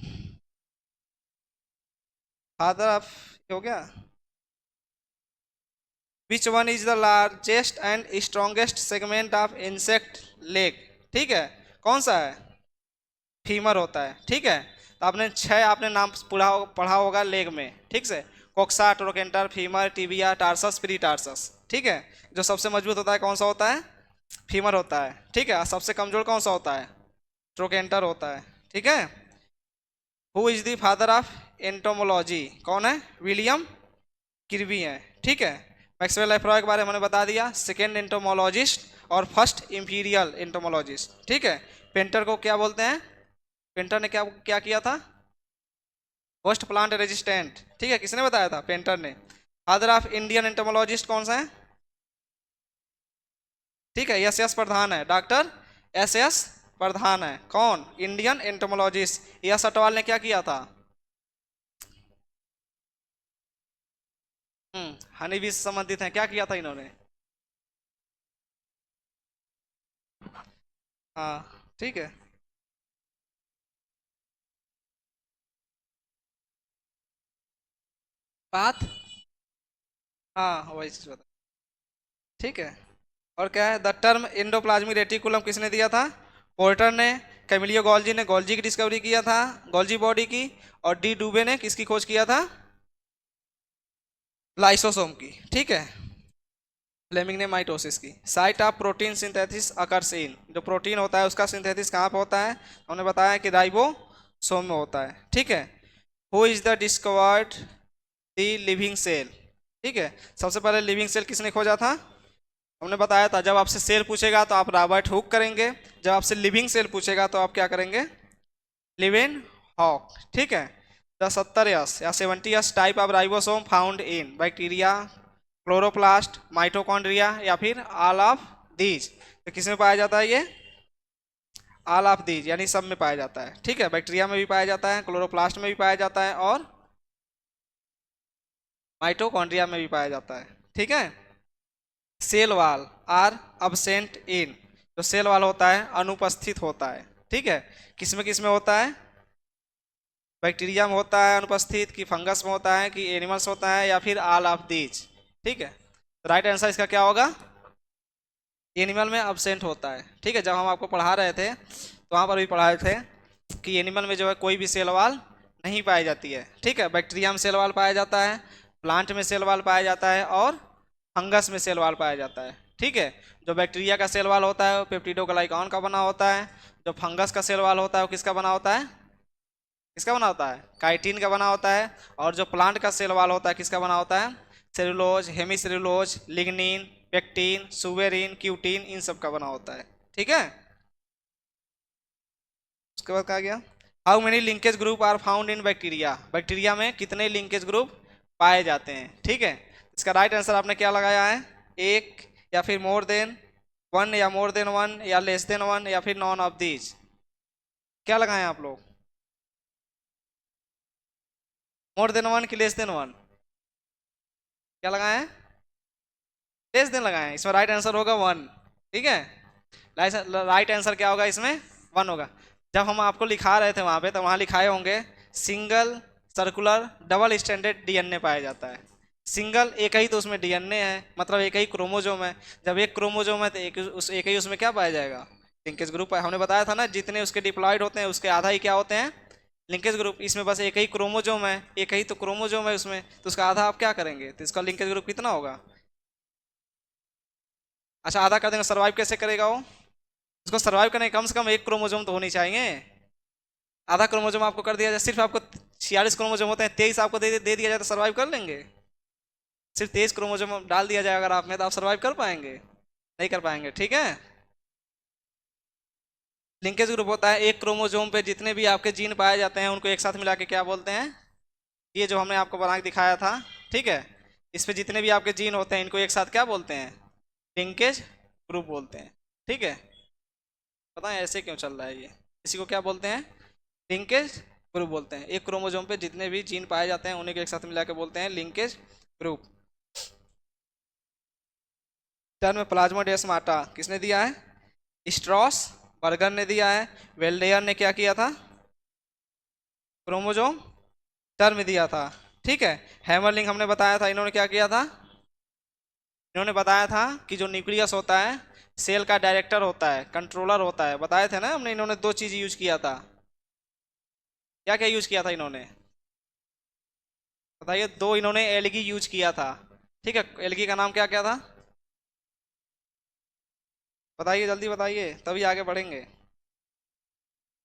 फादर ऑफ हो गया। Which one is the largest and strongest segment of insect leg? ठीक है, कौन सा है? फीमर होता है, ठीक है। तो आपने 6 आपने नाम पढ़ा होगा लेग में, ठीक से। Coxa, trochanter, femur, tibia, tarsus, pre tarsus, ठीक है। जो सबसे मजबूत होता है कौन सा होता है? फीमर होता है, ठीक है। और सबसे कमजोर कौन सा होता है? ट्रोकेंटर होता है, ठीक है। Who is the father of entomology? कौन है? विलियम किर्बी है, ठीक है। मैक्सवेल लेफ्रॉय के बारे में हमने बता दिया, सेकेंड एंटोमोलॉजिस्ट और फर्स्ट इंपीरियल एंटोमोलॉजिस्ट, ठीक है। पेंटर को क्या बोलते हैं? पेंटर ने क्या क्या किया था? होस्ट प्लांट रेजिस्टेंट, ठीक है। किसने बताया था? पेंटर ने। फादर ऑफ इंडियन एंटोमोलॉजिस्ट कौन सा है? ठीक है, एस एस प्रधान है, डॉक्टर एस एस प्रधान है। कौन? Indian entomologist. एस अटवाल ने क्या किया था? हनी बी से संबंधित है, क्या किया था इन्होंने? हाँ, ठीक है। बात, हाँ वही चीज बता, ठीक है। और क्या है? द टर्म एंडोप्लाज्मिक रेटिकुलम किसने दिया था? पोर्टर ने। कैमिलियो गोल्जी ने गोल्जी की डिस्कवरी किया था, गोल्जी बॉडी की। और डी डूबे ने किसकी खोज किया था? लाइसोसोम की, ठीक है। फ्लेमिंग ने माइटोसिस की। Site of protein synthesis occurs in, जो प्रोटीन होता है उसका सिंथेसिस कहाँ पे होता है? हमने बताया कि राइबोसोम में होता है, ठीक है। Who is the discovered the living cell? ठीक है, सबसे पहले लिविंग सेल किसने खोजा था? हमने बताया था, जब आपसे सेल पूछेगा तो आप रॉबर्ट हुक करेंगे, जब आपसे लिविंग सेल पूछेगा तो आप क्या करेंगे? लिविन हॉक, ठीक है। द 70s या 70s type of ribosome found in bacteria, chloroplast, mitochondria, या फिर ऑल ऑफ दीज? तो किस में पाया जाता है ये? ऑल ऑफ दीज, यानी सब में पाया जाता है, ठीक है। बैक्टीरिया में भी पाया जाता है, क्लोरोप्लास्ट में भी पाया जाता है और माइटोकॉन्ड्रिया में भी पाया जाता है, ठीक है। सेल वाल आर अबसेंट इन, जो सेल वाल होता है अनुपस्थित होता है, ठीक है। किस में होता है? बैक्टीरिया में होता है अनुपस्थित, कि फंगस में होता है, कि एनिमल्स होता है, या फिर ऑल ऑफ दीज, ठीक है। राइट आंसर इसका क्या होगा? एनिमल में अबसेंट होता है, ठीक है। जब हम आपको पढ़ा रहे थे तो वहाँ पर भी पढ़ाए थे कि एनिमल में जो है कोई भी सेल वाल नहीं पाई जाती है, ठीक है। बैक्टीरिया में सेल वाल पाया जाता है, प्लांट में सेल वाल पाया जाता है और फंगस में सेल वाल पाया जाता है, ठीक है। जो बैक्टीरिया का सेल वाल होता है वो पेप्टिडोग्लाइकॉन का बना होता है, जो फंगस का सेल वाल होता है वो किसका बना होता है? किसका बना होता है? काइटिन का बना होता है। और जो प्लांट का सेल वाल होता है किसका बना होता है? Cellulose, hemicellulose, lignin, pectin, suberin, cutin, इन सब का बना होता है। ठीक है, उसके बाद कहा गया how many linkage group are found in bacteria, bacteria में कितने लिंकेज ग्रुप पाए जाते हैं। ठीक है, इसका राइट आंसर आपने क्या लगाया है? एक, या फिर मोर देन वन, या मोर देन वन, या लेस देन वन, या फिर नॉन ऑफ दीज। क्या लगाए आप लोग? मोर देन वन की लेस देन वन? क्या लगाए हैं? लेस देन लगाए हैं। इसमें राइट आंसर होगा वन। ठीक है, राइट आंसर क्या होगा इसमें? वन होगा। जब हम आपको लिखा रहे थे वहां पे, तो वहां लिखाए होंगे single circular double standard DNA पाया जाता है। सिंगल एक ही तो उसमें डीएनए है, मतलब एक ही क्रोमोजोम है। जब एक क्रोमोजोम है तो एक ही उसमें क्या पाया जाएगा? लिंकेज ग्रुप है। हमने बताया था ना, जितने उसके डिप्लॉयड होते हैं उसके आधा ही क्या होते हैं? Linkage group. इसमें बस एक ही क्रोमोजोम है, एक ही तो क्रोमोजोम है उसमें, तो उसका आधा आप क्या करेंगे? तो इसका लिंकेज ग्रुप कितना होगा? अच्छा, आधा कर देंगे। सर्वाइव कैसे करेगा वो? उसको सर्वाइव करने कम से कम एक क्रोमोजोम तो होनी चाहिए। आधा क्रोमोजोम आपको कर दिया जाए, सिर्फ आपको 46 क्रोमोजोम होते हैं, 23 आपको दे दिया जाए तो सर्वाइव कर लेंगे? सिर्फ 23 क्रोमोजोम डाल दिया जाए अगर आप में, तो आप सर्वाइव कर पाएंगे? नहीं कर पाएंगे। ठीक है, लिंकेज ग्रुप होता है एक क्रोमोजोम पे जितने भी आपके जीन पाए जाते हैं उनको एक साथ मिला के क्या बोलते हैं? ये जो हमने आपको बना के दिखाया था, ठीक है, इस पे जितने भी आपके जीन होते हैं इनको एक साथ क्या बोलते हैं? लिंकेज ग्रुप बोलते हैं। ठीक है, पता है ऐसे क्यों चल रहा है ये? इसी को क्या बोलते हैं? लिंकेज ग्रुप बोलते हैं। एक क्रोमोजोम पे जितने भी जीन पाए जाते हैं उन्हीं को एक साथ मिला के बोलते हैं लिंकेज ग्रुप। टर्म प्लाज्मोडेस्माटा किसने दिया है? स्ट्रॉस बर्गर ने दिया है। वेल्डेयर ने क्या किया था? क्रोमोजोम टर्म दिया था। ठीक है, हैमरलिंग हमने बताया था, इन्होंने क्या किया था? इन्होंने बताया था कि जो न्यूक्लियस होता है सेल का डायरेक्टर होता है, कंट्रोलर होता है, बताए थे ना हमने। इन्होंने दो चीज यूज किया था। क्या क्या यूज किया था इन्होंने? बताइए। दो इन्होंने एल्गी यूज किया था। ठीक है, एल्गी का नाम क्या क्या था? बताइए, जल्दी बताइए, तभी आगे बढ़ेंगे।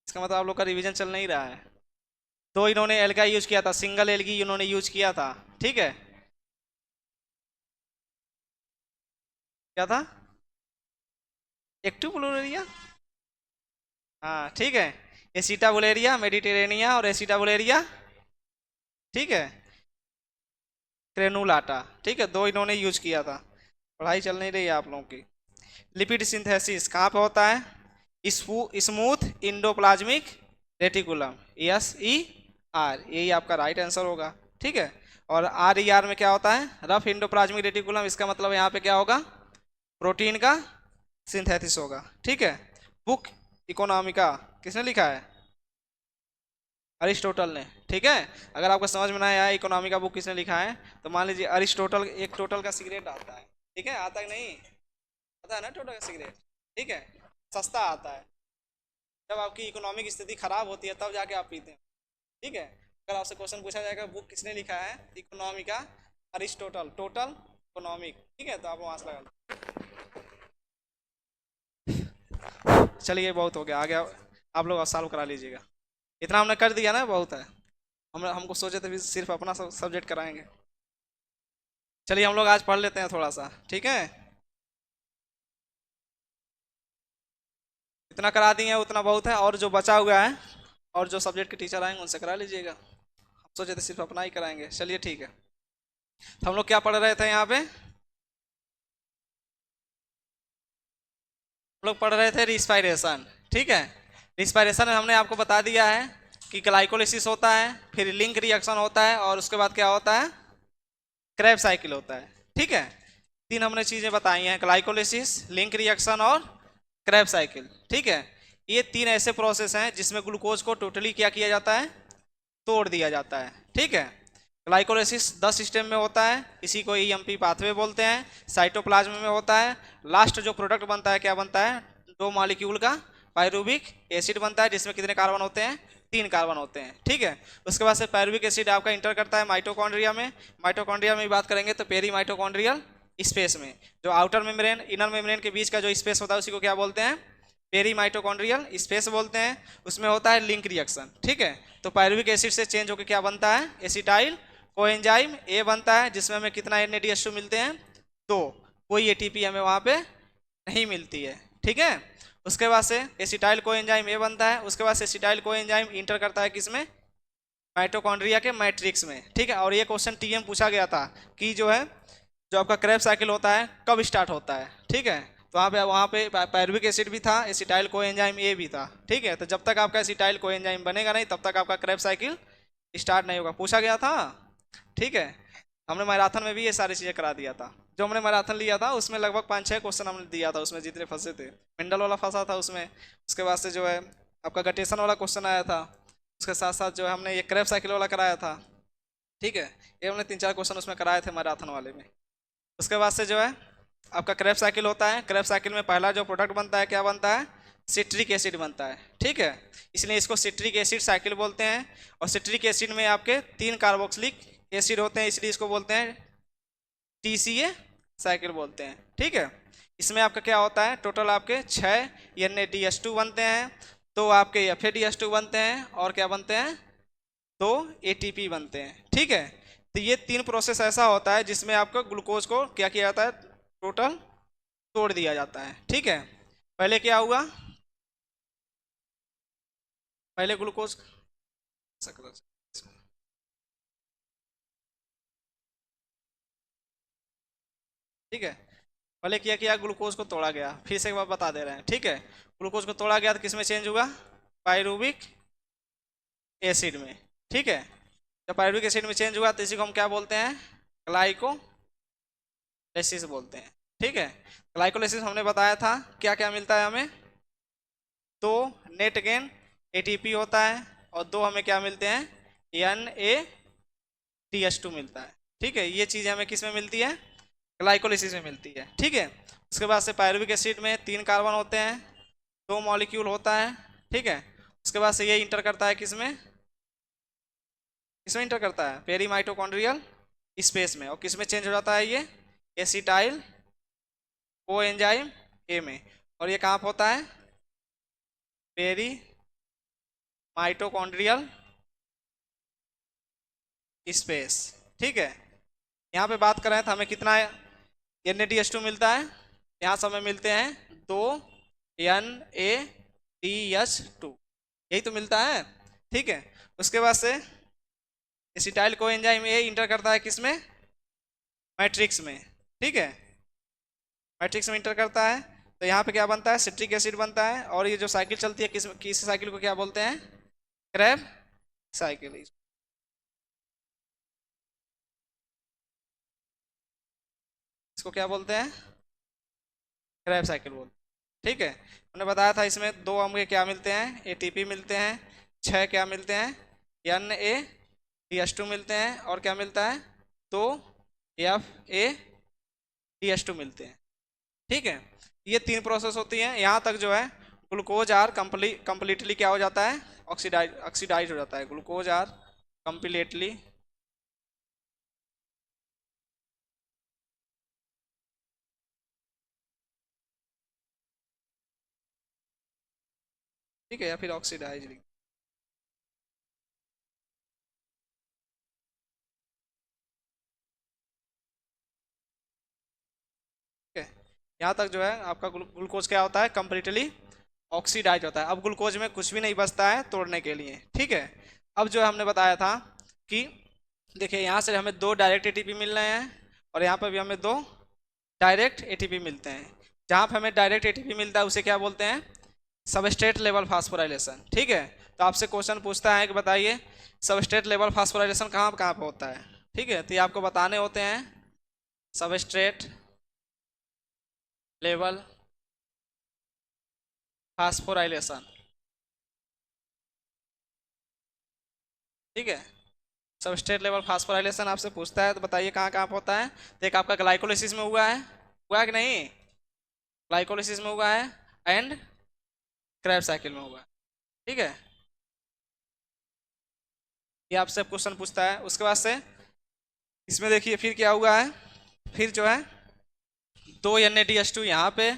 इसका मतलब आप लोग का रिवीजन चल नहीं रहा है। दो इन्होंने एल्गा यूज किया था, सिंगल एल्गी इन्होंने यूज किया था। ठीक है, क्या था? एक्टिव बुलेरिया। हाँ ठीक है, एसिटा बुलेरिया मेडिटेरेनिया और एसिटा बुलेरिया, ठीक है, क्रेनुलाटा। ठीक है, दो इन्होंने यूज किया था। पढ़ाई चल नहीं रही है आप लोगों की। लिपिड सिंथेसिस कहाँ पे होता है? स्मूथ इंडोप्लाज्मिक रेटिकुलम, SER, यही आपका राइट आंसर होगा। ठीक है, और RER में क्या होता है? Rough endoplasmic reticulum. इसका मतलब यहाँ पे क्या होगा? प्रोटीन का सिंथेसिस होगा। ठीक है, बुक इकोनॉमिका किसने लिखा है? अरिस्टोटल ने। ठीक है, अगर आपको समझ में ना आया इकोनॉमी का बुक किसने लिखा है, तो मान लीजिए अरिस्टोटल। एक टोटल का सिगरेट आता है, ठीक है, आता है नहीं? आता है ना टोटल का सिगरेट? ठीक है, सस्ता आता है। जब आपकी इकोनॉमिक स्थिति खराब होती है तब जाके आप पीते हैं। ठीक है, अगर आपसे क्वेश्चन पूछा जाएगा बुक किसने लिखा है इकोनॉमी का, अरिस्टोटल, टोटल इकोनॉमिक। ठीक है, तो आप वहां से लगा लो। चलिए बहुत हो गया, आ गया। आप लोग सॉल्व करा लीजिएगा। इतना हमने कर दिया ना, बहुत है। हमको सोचे थे सिर्फ अपना सब्जेक्ट कराएंगे। चलिए हम लोग आज पढ़ लेते हैं थोड़ा सा। ठीक है, इतना करा दिए उतना बहुत है, और जो बचा हुआ है और जो सब्जेक्ट के टीचर आएंगे उनसे करा लीजिएगा। हम सोचे थे सिर्फ अपना ही कराएंगे। चलिए ठीक है, तो हम लोग क्या पढ़ रहे थे यहाँ पे? हम लोग पढ़ रहे थे रिस्पायरेशन। ठीक है, रिस्पायरेशन में हमने आपको बता दिया है कि ग्लाइकोलिसिस होता है, फिर लिंक रिएक्शन होता है, और उसके बाद क्या होता है? क्रैब साइकिल होता है। ठीक है, तीन हमने चीजें बताई हैं, ग्लाइकोलिसिस, लिंक रिएक्शन और क्रैब साइकिल। ठीक है, ये तीन ऐसे प्रोसेस हैं जिसमें ग्लूकोज को टोटली क्या किया जाता है? तोड़ दिया जाता है। ठीक है, ग्लाइकोलिसिस 10 स्टेप में होता है, इसी को EMP पाथवे बोलते हैं। साइटोप्लाज्म में होता है। लास्ट जो प्रोडक्ट बनता है क्या बनता है? दो मॉलिक्यूल का पायरुविक एसिड बनता है, जिसमें कितने कार्बन होते हैं? 3 कार्बन होते हैं। ठीक है, उसके बाद से पायरुविक एसिड आपका इंटर करता है माइटोकॉन्ड्रिया में। माइटोकॉन्ड्रिया में बात करेंगे तो पेरी माइटोकॉन्ड्रियल स्पेस में, जो आउटर मेम्ब्रेन इनर मेम्ब्रेन के बीच का जो स्पेस होता है उसी को क्या बोलते हैं? पेरी माइटोकॉन्ड्रियल स्पेस बोलते हैं, उसमें होता है लिंक रिएक्शन, ठीक है। तो पायरुविक एसिड से चेंज होकर क्या बनता है, एसिटाइल कोएंजाइम ए बनता है, जिसमें हमें कितना NADH2 मिलते हैं, 2, कोई ATP हमें वहाँ पे नहीं मिलती है, ठीक है। उसके बाद से एसिटाइल कोएंजाइम ए बनता है, उसके बाद से एसिटाइल कोएंजाइम इंटर करता है किसमें, माइटोकॉन्ड्रिया के मैट्रिक्स में, ठीक है। और ये क्वेश्चन TM पूछा गया था कि जो है, जो आपका क्रेब्स साइकिल होता है कब स्टार्ट होता है, ठीक है। तो वहाँ पे पायरुविक एसिड भी था, एसिटाइल कोएंजाइम ए भी था, ठीक है। तो जब तक आपका एसिटाइल कोएंजाइम बनेगा नहीं, तब तक आपका क्रेब्स साइकिल स्टार्ट नहीं होगा, पूछा गया था, ठीक है। हमने मैराथन में भी ये सारी चीज़ें करा दिया था, जो हमने मैराथन लिया था उसमें लगभग 5-6 क्वेश्चन हमने दिया था, उसमें जितने फंसे थे, मेंडल वाला फंसा था उसमें, उसके बाद से जो है आपका गटेशन वाला क्वेश्चन आया था, उसके साथ साथ जो है हमने ये क्रेब साइकिल वाला कराया था, ठीक है। ये हमने 3-4 क्वेश्चन उसमें कराए थे मैराथन वाले में। उसके बाद से जो है आपका क्रेब साइकिल होता है, क्रेब साइकिल में पहला जो प्रोडक्ट बनता है क्या बनता है, सिट्रिक एसिड बनता है, ठीक है। इसलिए इसको सिट्रिक एसिड साइकिल बोलते हैं। और सिट्रिक एसिड में आपके 3 कार्बोक्सिलिक एसिड होते हैं, इसलिए इसको बोलते हैं TCA साइकिल बोलते हैं, ठीक है। इसमें आपका क्या होता है, टोटल आपके 6 NADH2 बनते हैं, तो आपके FADH2 बनते हैं, और क्या बनते हैं, 2 ATP बनते हैं, ठीक है। तो ये 3 प्रोसेस ऐसा होता है जिसमें आपको ग्लूकोज को क्या किया जाता है, टोटल तोड़ दिया जाता है, ठीक है। पहले क्या हुआ, पहले ग्लूकोज, ठीक है, पहले क्या किया, ग्लूकोज को तोड़ा गया, फिर से एक बार बता दे रहे हैं, ठीक है। ग्लूकोज को तोड़ा गया तो किस में चेंज हुआ, पायरुविक एसिड में, ठीक है। जब पायरुविक एसिड में चेंज हुआ तो इसी को हम क्या बोलते हैं, ग्लाइकोलाइसिस बोलते हैं, ठीक है। ग्लाइकोलाइसिस हमने बताया था क्या क्या मिलता है हमें, तो नेट गेन ATP होता है, और 2 हमें क्या मिलते हैं, NADH2 मिलता है, ठीक है। ये चीज़ हमें किस में मिलती है, ग्लाइकोलाइसिस में मिलती है, ठीक है। उसके बाद से पायरुविक एसिड में 3 कार्बन होते हैं, 2 मॉलिक्यूल होता है, ठीक है। उसके बाद से ये इंटर करता है किसमें, किसमें इंटर करता है, पेरी माइटोकॉन्ड्रियल स्पेस में, और किसमें चेंज हो जाता है, ये एसिटाइल कोएंजाइम ए में, और ये कहाँ पर होता है, पेरी माइटोकॉन्ड्रियल स्पेस, ठीक है। यहाँ पे बात करें तो हमें कितना NADH2 मिलता है, यहाँ से हमें मिलते हैं 2 NADH2, यही तो मिलता है, ठीक है। उसके बाद से एसिटाइल कोएंजाइम ए इंटर करता है किसमें, मैट्रिक्स में, ठीक है, मैट्रिक्स में इंटर करता है। तो यहाँ पे क्या बनता है, सिट्रिक एसिड बनता है, और ये जो साइकिल चलती है किस साइकिल को क्या बोलते हैं, क्रेब साइकिल, इसको क्या बोलते हैं, क्रेब साइकिल बोलते हैं, ठीक है। हमने बताया था इसमें 2 हमें क्या मिलते हैं, ATP मिलते हैं, 6 क्या मिलते हैं, NADH2 मिलते हैं, और क्या मिलता है, 2 FADH2 मिलते हैं, ठीक है। ये 3 प्रोसेस होती हैं, यहाँ तक जो है ग्लूकोज आर कंप्लीटली क्या हो जाता है, ऑक्सीडाइज हो जाता है, ग्लूकोज आर कंप्लीटली ठीक है, या फिर ऑक्सीडाइज, ठीक है। यहाँ तक जो है आपका ग्लूकोज क्या होता है, कंप्लीटली ऑक्सीडाइज होता है। अब ग्लूकोज में कुछ भी नहीं बचता है तोड़ने के लिए, ठीक है। अब जो हमने बताया था कि देखिए यहाँ से हमें 2 डायरेक्ट ATP मिल रहे हैं, और यहाँ पर भी हमें 2 डायरेक्ट ATP मिलते हैं। जहाँ पर हमें डायरेक्ट ATP मिलता है उसे क्या बोलते हैं, सबस्ट्रेट लेवल फास्फोराइलेशन, ठीक है। तो आपसे क्वेश्चन पूछता है कि बताइए सबस्ट्रेट लेवल फास्फोराइलेशन कहाँ कहाँ पर होता है, ठीक है। तो ये आपको बताने होते हैं, सबस्ट्रेट लेवल फास्फोराइलेशन, ठीक है। सबस्ट्रेट लेवल फास्फोराइलेशन आपसे पूछता है तो बताइए कहाँ कहाँ पर होता है। तो एक आपका ग्लाइकोलिसिस में हुआ है कि नहीं, ग्लाइकोलिसिस में हुआ है, एंड क्रेब साइकिल में हुआ है, ठीक है। ये आपसे क्वेश्चन पूछता है। उसके बाद से इसमें देखिए फिर क्या हुआ है, फिर जो है 2 NADH2 यहाँ पे,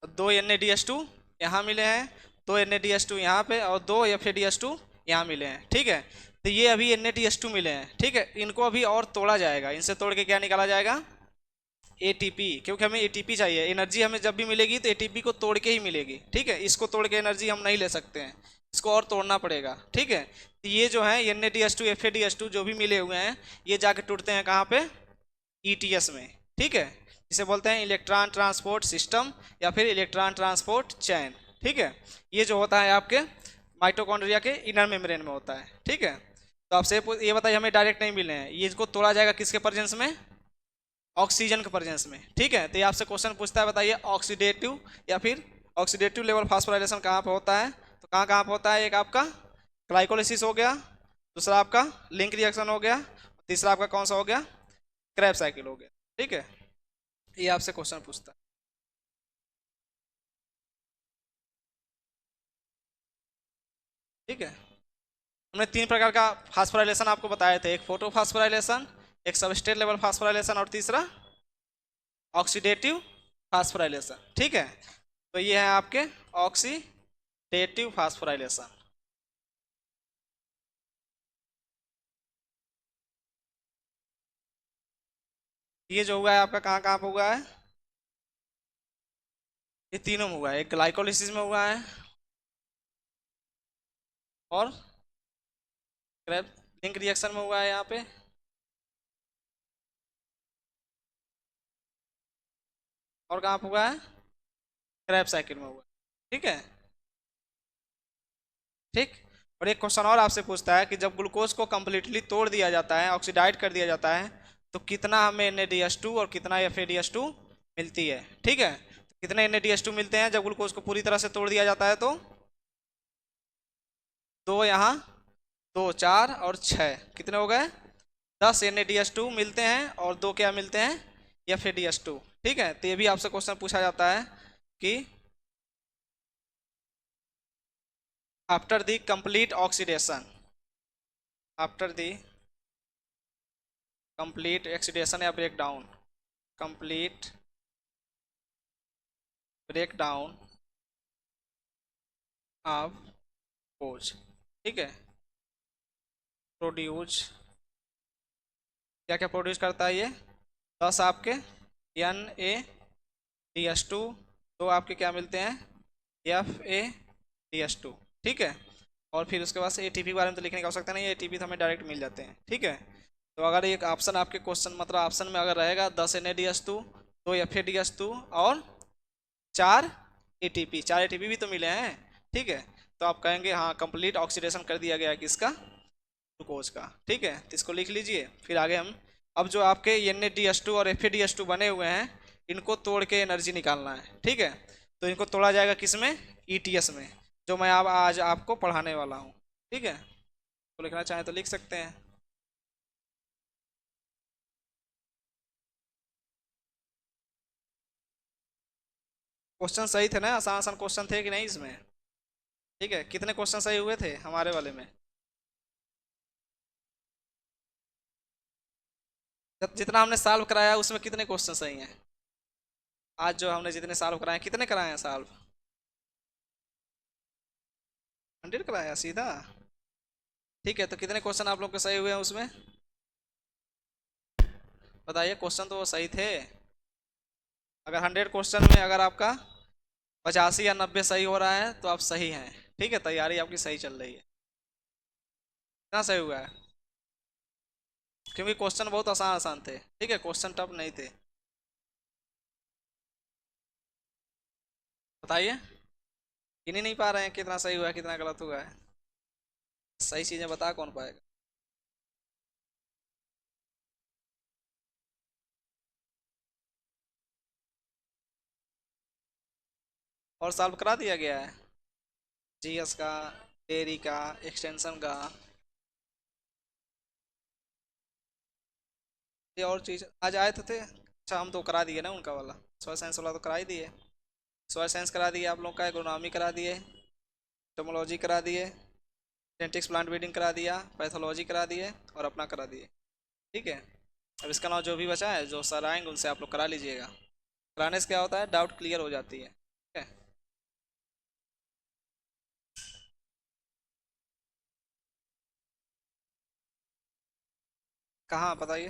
2 NADH2 यहाँ मिले हैं, 2 Na-DH2 यहाँ पे और 2 Fa-DH2 यहाँ मिले हैं, ठीक है। तो ये अभी Na-DH2 मिले हैं, ठीक है। इनको अभी और तोड़ा जाएगा, इनसे तोड़ के क्या निकाला जाएगा, एटीपी, क्योंकि हमें एटीपी चाहिए। एनर्जी हमें जब भी मिलेगी तो एटीपी को तोड़ के ही मिलेगी, ठीक है। इसको तोड़ के एनर्जी हम नहीं ले सकते हैं, इसको और तोड़ना पड़ेगा, ठीक है। तो ये जो है Na-DH2 Fa-DH2 जो भी मिले हुए हैं, ये जाके टूटते हैं कहाँ पे, ईटीएस में, ठीक है। जिसे बोलते हैं इलेक्ट्रॉन ट्रांसपोर्ट सिस्टम या फिर इलेक्ट्रॉन ट्रांसपोर्ट चैन, ठीक है। ये जो होता है आपके माइटोकॉन्ड्रिया के इनर मेम्ब्रेन में होता है, ठीक है। तो आपसे ये बताइए, हमें डायरेक्ट नहीं मिले हैं, ये इसको तोड़ा जाएगा किसके प्रेजेंस में, ऑक्सीजन के प्रेजेंस में, ठीक है। तो ये आपसे क्वेश्चन पूछता है, बताइए ऑक्सीडेटिव या फिर ऑक्सीडेटिव लेवल फास्फोराइलेशन कहाँ पे होता है, तो कहाँ कहाँ पे होता है, एक आपका ग्लाइकोलिसिस हो गया, दूसरा आपका लिंक रिएक्शन हो गया, तीसरा आपका कौन सा हो गया, क्रैब साइकिल हो गया, ठीक है। ये आपसे क्वेश्चन पूछता है, ठीक है। हमने 3 प्रकार का फास्फोराइलेशन आपको बताए थे, एक फोटो फास्फोराइलेशन, एक सबस्ट्रेट लेवल फास्फोराइलेशन और तीसरा ऑक्सीडेटिव फास्फोराइलेशन, ठीक है। तो ये है आपके ऑक्सीडेटिव फास्फोराइलेशन। ये जो हुआ है आपका कहाँ कहाँ पे हुआ है, ये तीनों में हुआ है, एक ग्लाइकोलिसिस में हुआ है और क्रैब लिंक रिएक्शन में हुआ है यहाँ पे, और कहाँ पे हुआ है, क्रैब साइकिल में हुआ है, ठीक है, ठीक। और एक क्वेश्चन और आपसे पूछता है कि जब ग्लूकोज को कंप्लीटली तोड़ दिया जाता है, ऑक्सीडाइज कर दिया जाता है, तो कितना हमें Na-DH2 और कितना Fa-DH2 मिलती है, ठीक है। तो कितने Na-DH2 मिलते हैं जब ग्लूकोज को पूरी तरह से तोड़ दिया जाता है, तो 2 यहाँ, 2 4 और 6, कितने हो गए, 10 Na-DH2 मिलते हैं और 2 क्या मिलते हैं, Fa-DH2, ठीक है। तो ये भी आपसे क्वेश्चन पूछा जाता है कि after the complete oxidation, after the complete oxidation या break down, complete break down of glucose, ठीक है, प्रोड्यूस, क्या क्या प्रोड्यूस करता है ये, 10 आपके Na-DH2, 2 आपके क्या मिलते हैं, Fa-DH2, ठीक है। और फिर उसके बाद से एटीपी के बारे में तो लिखने की आवश्यकता नहीं है, एटीपी तो हमें डायरेक्ट मिल जाते हैं, ठीक है। तो अगर एक ऑप्शन आपके क्वेश्चन मतलब ऑप्शन में अगर रहेगा 10 Na-DH2, 2 Fa-DH2 और 4 एटीपी, 4 एटीपी भी तो मिले हैं, ठीक है। तो आप कहेंगे हाँ कंप्लीट ऑक्सीडेशन कर दिया गया है किसका, ग्लूकोज का, ठीक है। तो इसको लिख लीजिए, फिर आगे हम अब जो आपके Na-DH2 और Fa-DH2 बने हुए हैं, इनको तोड़ के एनर्जी निकालना है, ठीक है। तो इनको तोड़ा जाएगा किस में, ईटीएस में, जो मैं अब आज आपको पढ़ाने वाला हूँ, ठीक है। तो लिखना चाहें तो लिख सकते हैं। क्वेश्चन सही थे ना, आसान आसान क्वेश्चन थे कि नहीं इसमें, ठीक है। कितने क्वेश्चन सही हुए थे हमारे वाले में, जितना हमने सॉल्व कराया उसमें कितने क्वेश्चन सही हैं, आज जो हमने जितने सॉल्व कराए कितने कराए हैं सॉल्व, 100 कराया सीधा, ठीक है। तो कितने क्वेश्चन आप लोग के सही हुए हैं उसमें, बताइए। क्वेश्चन तो वो सही थे, अगर 100 क्वेश्चन में अगर आपका 85 या 90 सही हो रहा है तो आप सही हैं, ठीक है। तैयारी आपकी सही चल रही है, कितना सही हुआ है, क्योंकि क्वेश्चन बहुत आसान आसान थे, ठीक है, क्वेश्चन टफ नहीं थे। बताइए, गिन ही नहीं पा रहे हैं कितना सही हुआ है कितना गलत हुआ है, सही चीज़ें बता कौन पाएगा। और सॉल्व करा दिया गया है, जीएस का, डेयरी का, एक्सटेंशन का, ये और चीज़ आज आए थे। अच्छा हम तो करा दिए ना उनका वाला, सोयल साइंस वाला तो करा ही दिए, सोयल साइंस करा दिए आप लोग का, एग्रोनॉमी करा दिए, टोमोलॉजी करा दिए, जेनेटिक्स प्लांट ब्रीडिंग करा दिया, पैथोलॉजी करा दिए और अपना करा दिए, ठीक है। अब इसका नाम जो भी बचा है, जो सर आएंगे उनसे आप लोग करा लीजिएगा, कराने से क्या होता है, डाउट क्लियर हो जाती है, ठीक है। कहाँ बताइए।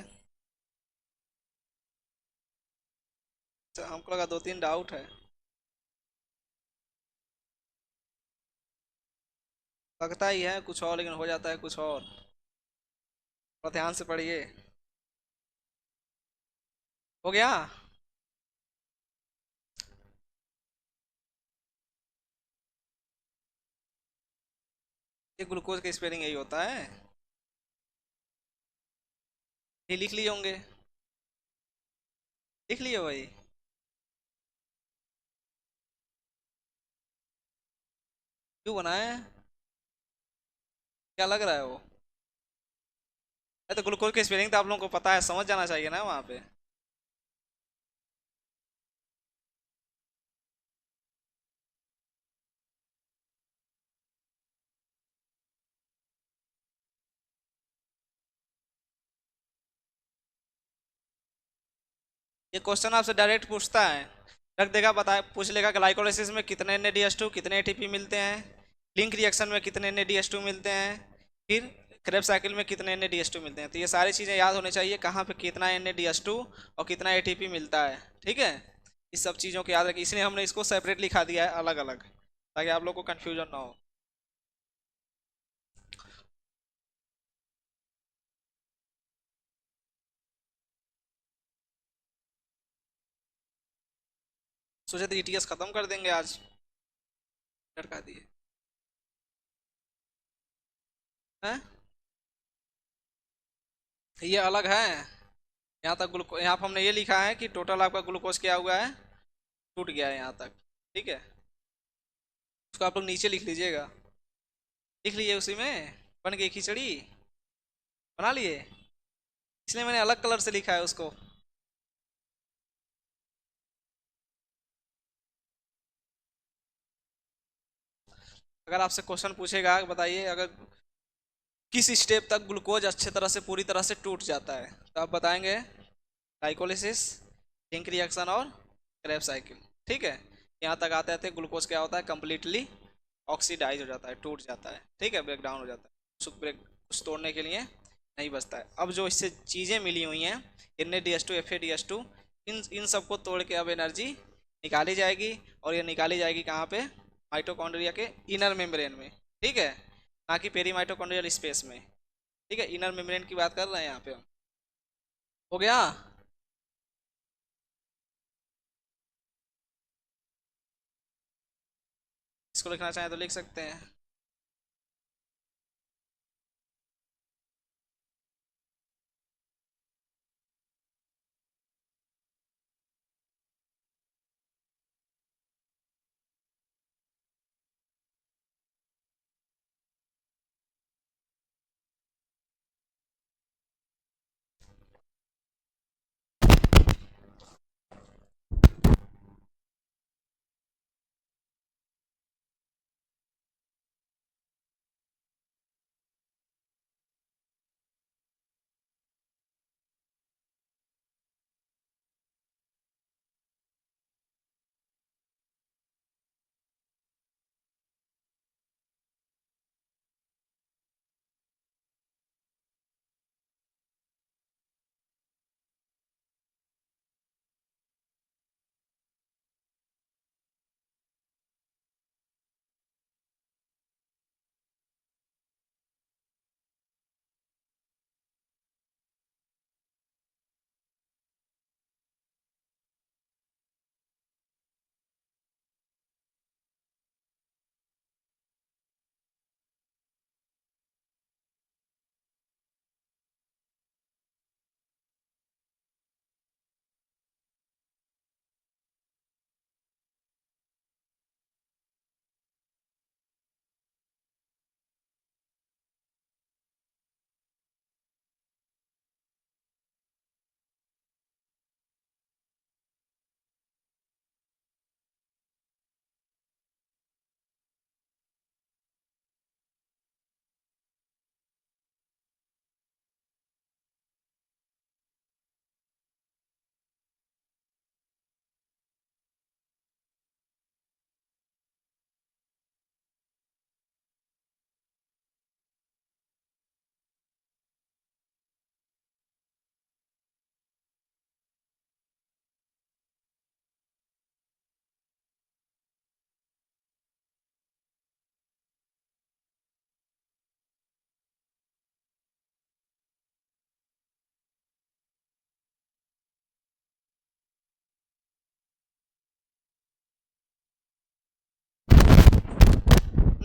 अच्छा, हमको लगा दो तीन डाउट है। लगता ही है कुछ और, लेकिन हो जाता है कुछ और। थोड़ा ध्यान से पढ़िए। हो गया। ये ग्लूकोज का स्पेलिंग यही होता है। ये लिख लिए होंगे। लिख लिए भाई। क्यों बनाए? क्या लग रहा है वो? अरे तो ग्लूकोज की स्पेलिंग तो आप लोगों को पता है, समझ जाना चाहिए ना वहाँ पे। ये क्वेश्चन आपसे डायरेक्ट पूछता है। रख देगा, बता पूछ लेगा ग्लाइकोलाइसिस में कितने एन कितने एटीपी मिलते हैं। लिंक रिएक्शन में कितने एन मिलते हैं। फिर क्रेब साइकिल में कितने एन मिलते हैं। तो ये सारी चीज़ें याद होनी चाहिए, कहाँ पे कितना एन और कितना एटीपी मिलता है। ठीक है। इस सब चीज़ों को याद रखिए, इसलिए हमने इसको सेपरेट लिखा दिया है अलग अलग, ताकि आप लोग को कन्फ्यूजन ना हो। सोचे थे ईटीएस खत्म कर देंगे आज, लटका दिए हैं। ये अलग है। यहाँ तक ग्लूको, यहाँ पर हमने ये लिखा है कि टोटल आपका ग्लूकोज क्या हुआ है, टूट गया है यहाँ तक। ठीक है। उसको आप लोग नीचे लिख लीजिएगा। लिख लीजिए उसी में। बन गई खिचड़ी। बना लिए। इसलिए मैंने अलग कलर से लिखा है उसको। अगर आपसे क्वेश्चन पूछेगा, बताइए अगर किस स्टेप तक ग्लूकोज अच्छे तरह से पूरी तरह से टूट जाता है, तो आप बताएंगे ग्लाइकोलिसिस, लिंक रिएक्शन और क्रेब साइकिल। ठीक है। यहाँ तक आते आते ग्लूकोज क्या होता है, कंप्लीटली ऑक्सीडाइज हो जाता है, टूट जाता है। ठीक है, ब्रेक डाउन हो जाता है। कुछ तोड़ने के लिए नहीं बचता है। अब जो इससे चीज़ें मिली हुई हैं, Na-DH2 Fa-DH2, इन इन सबको तोड़ के अब एनर्जी निकाली जाएगी। और ये निकाली जाएगी कहाँ पे, माइटोकॉन्ड्रिया के इनर मेम्ब्रेन में। ठीक है। ना कि पेरी माइटोकॉन्ड्रियल स्पेस में। ठीक है, इनर मेम्ब्रेन की बात कर रहे हैं यहाँ पे हम। हो गया। इसको लिखना चाहें तो लिख सकते हैं।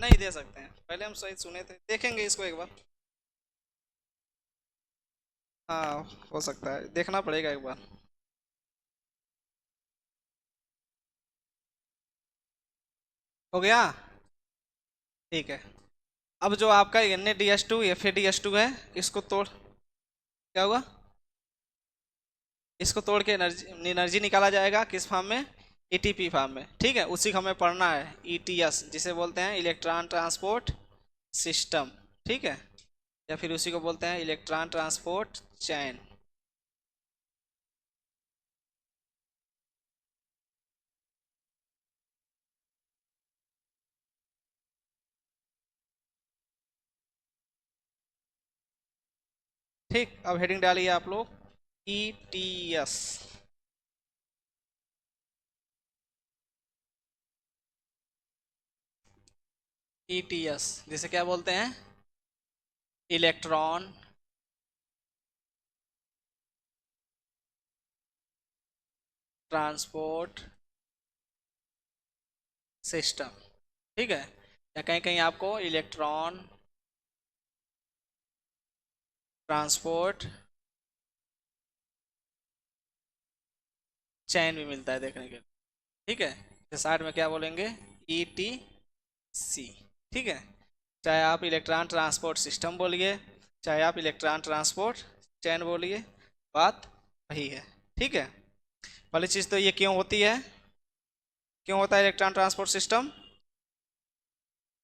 नहीं दे सकते हैं, पहले हम सही सुने थे, देखेंगे इसको एक बार। हाँ हो सकता है, देखना पड़ेगा एक बार। हो गया, ठीक है। अब जो आपका Na-DS2 FeDS2 है, इसको तोड़, क्या हुआ, इसको तोड़ के एनर्जी निकाला जाएगा किस फॉर्म में, एटीपी फॉर्म में, ठीक है। उसी को हमें पढ़ना है, ईटीएस जिसे बोलते हैं इलेक्ट्रॉन ट्रांसपोर्ट सिस्टम, ठीक है, या फिर उसी को बोलते हैं इलेक्ट्रॉन ट्रांसपोर्ट चैन। ठीक, अब हेडिंग डालिए आप लोग, ईटीएस। ईटीएस जिसे क्या बोलते हैं, इलेक्ट्रॉन ट्रांसपोर्ट सिस्टम, ठीक है, या कहीं कहीं आपको इलेक्ट्रॉन ट्रांसपोर्ट चैन भी मिलता है देखने के लिए, ठीक है। तो साइड में क्या बोलेंगे, ईटीसी, ठीक है। चाहे आप इलेक्ट्रॉन ट्रांसपोर्ट सिस्टम बोलिए, चाहे आप इलेक्ट्रॉन ट्रांसपोर्ट चैन बोलिए, बात वही है, ठीक है। पहली चीज़ तो ये क्यों होती है, क्यों होता है इलेक्ट्रॉन ट्रांसपोर्ट सिस्टम,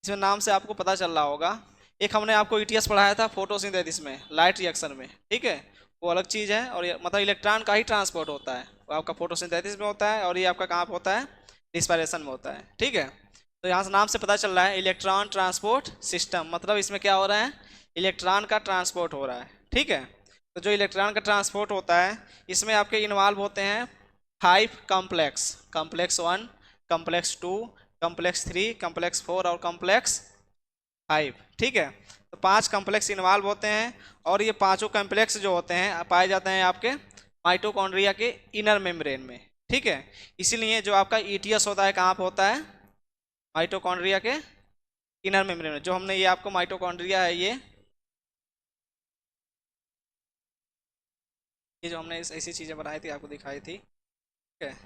इसमें नाम से आपको पता चल रहा होगा। एक हमने आपको ईटीएस पढ़ाया था फोटोसिंथेसिस में, लाइट रिएक्शन में, ठीक है, वो अलग चीज़ है, और ये मतलब इलेक्ट्रॉन का ही ट्रांसपोर्ट होता है, वो आपका फोटोसिंथेसिस में होता है, और ये आपका कहाँ पे होता है, डिस्पायरेशन में होता है, ठीक है। तो यहाँ से नाम से पता चल रहा है इलेक्ट्रॉन ट्रांसपोर्ट सिस्टम, मतलब इसमें क्या हो रहा है, इलेक्ट्रॉन का ट्रांसपोर्ट हो रहा है, ठीक है। तो जो इलेक्ट्रॉन का ट्रांसपोर्ट होता है, इसमें आपके इन्वॉल्व होते हैं 5 complex, complex 1, complex 2, complex 3, complex 4 और कॉम्प्लेक्स 5, ठीक है। तो 5 कॉम्प्लेक्स इन्वॉल्व होते हैं, और ये पांचों कॉम्प्लेक्स जो होते हैं पाए जाते हैं आपके माइटोकॉन्ड्रिया के इनर मेम्ब्रेन में, ठीक है। इसीलिए जो आपका ईटीएस होता है कहाँ पे होता है, माइटोकॉन्ड्रिया के इनर मेम्ब्रेन में। जो हमने ये आपको माइटोकॉन्ड्रिया है, ये जो हमने ऐसी चीज़ें बनाई थी आपको दिखाई थी, ठीक है।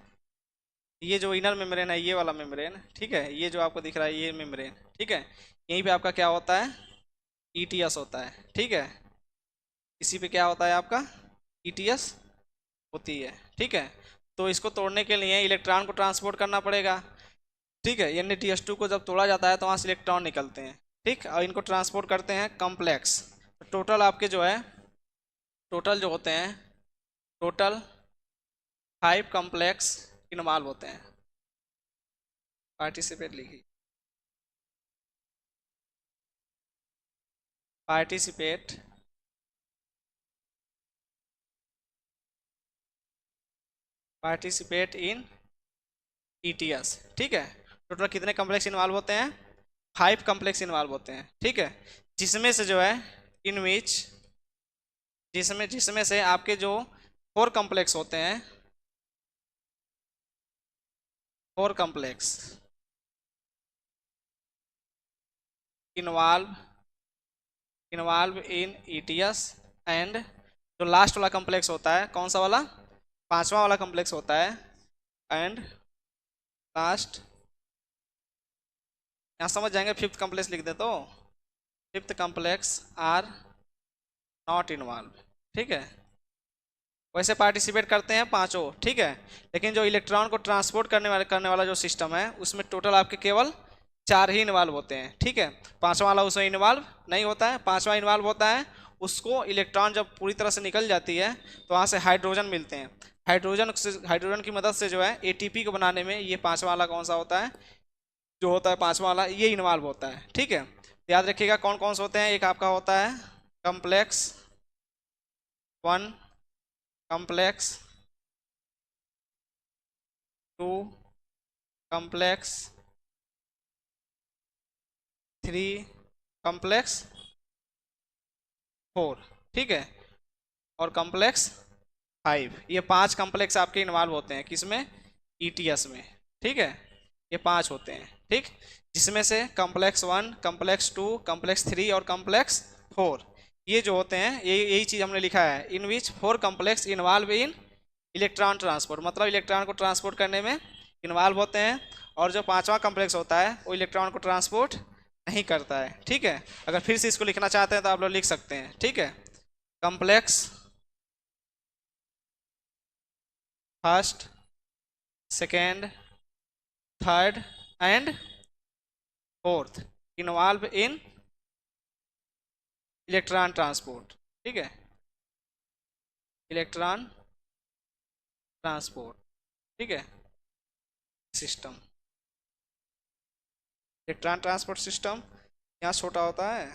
ये जो इनर मेम्ब्रेन है, ये वाला मेम्ब्रेन, ठीक है, ये जो आपको दिख रहा है ये मेम्ब्रेन, ठीक है, यहीं पे आपका क्या होता है, ईटीएस होता है, ठीक है। इसी पे क्या होता है आपका, ईटीएस होती है, ठीक है। तो इसको तोड़ने के लिए इलेक्ट्रॉन को ट्रांसपोर्ट करना पड़ेगा, ठीक है। यानी टीएस2 को जब तोड़ा जाता है तो वहाँ से इलेक्ट्रॉन निकलते हैं, ठीक, और इनको ट्रांसपोर्ट करते हैं कॉम्प्लेक्स। टोटल आपके जो है, टोटल जो होते हैं, टोटल 5 कॉम्प्लेक्स इन्वॉल्व होते हैं। पार्टिसिपेट लिखिए, पार्टिसिपेट पार्टिसिपेट इन ईटीएस, ठीक है। टोटल कितने कॉम्प्लेक्स इन्वॉल्व होते हैं, 5 कॉम्प्लेक्स इन्वॉल्व होते हैं, ठीक है। जिसमें से जो है, इन विच, जिसमें जिसमें से आपके जो 4 कॉम्प्लेक्स होते हैं, 4 complex involve involve in ETS, and जो लास्ट वाला कॉम्प्लेक्स होता है, कौन सा वाला, पांचवा वाला कॉम्प्लेक्स होता है, एंड लास्ट, यहाँ समझ जाएंगे, 5th कॉम्प्लेक्स लिख दे तो, 5th complex are not involve, ठीक है। वैसे पार्टिसिपेट करते हैं पांचों, ठीक है, लेकिन जो इलेक्ट्रॉन को ट्रांसपोर्ट करने वाला जो सिस्टम है, उसमें टोटल आपके केवल 4 ही इन्वॉल्व होते हैं, ठीक है। पांचवा वाला उसमें इन्वॉल्व नहीं होता है, पांचवा इन्वॉल्व होता है, उसको इलेक्ट्रॉन जब पूरी तरह से निकल जाती है तो वहाँ से हाइड्रोजन मिलते हैं, हाइड्रोजन की मदद से जो है एटीपी को बनाने में ये पांचवा वाला कौन सा होता है, जो होता है पांचवा वाला, ये इन्वॉल्व होता है, ठीक है। याद रखिएगा कौन कौन से होते हैं, एक आपका होता है कॉम्प्लेक्स 1, कॉम्प्लेक्स 2, कॉम्प्लेक्स 3, कॉम्प्लेक्स 4, ठीक है, और कॉम्प्लेक्स 5, ये 5 कॉम्प्लेक्स आपके इन्वॉल्व होते हैं किसमें, ईटीएस में, ठीक है, ये 5 होते हैं, ठीक। जिसमें से कॉम्प्लेक्स 1, कॉम्प्लेक्स 2, कॉम्प्लेक्स 3 और कॉम्प्लेक्स 4, ये जो होते हैं ये यही चीज़ हमने लिखा है, इन विच 4 complex involve in electron transport, मतलब इलेक्ट्रॉन को ट्रांसपोर्ट करने में इन्वॉल्व होते हैं। और जो पांचवा कॉम्प्लेक्स होता है वो इलेक्ट्रॉन को ट्रांसपोर्ट नहीं करता है। ठीक है, अगर फिर से इसको लिखना चाहते हैं तो आप लोग लिख सकते हैं। ठीक है, complex first, second, third and fourth involve in electron transport. ठीक है, इलेक्ट्रॉन ट्रांसपोर्ट। ठीक है, सिस्टम, इलेक्ट्रॉन ट्रांसपोर्ट सिस्टम यहाँ छोटा होता है।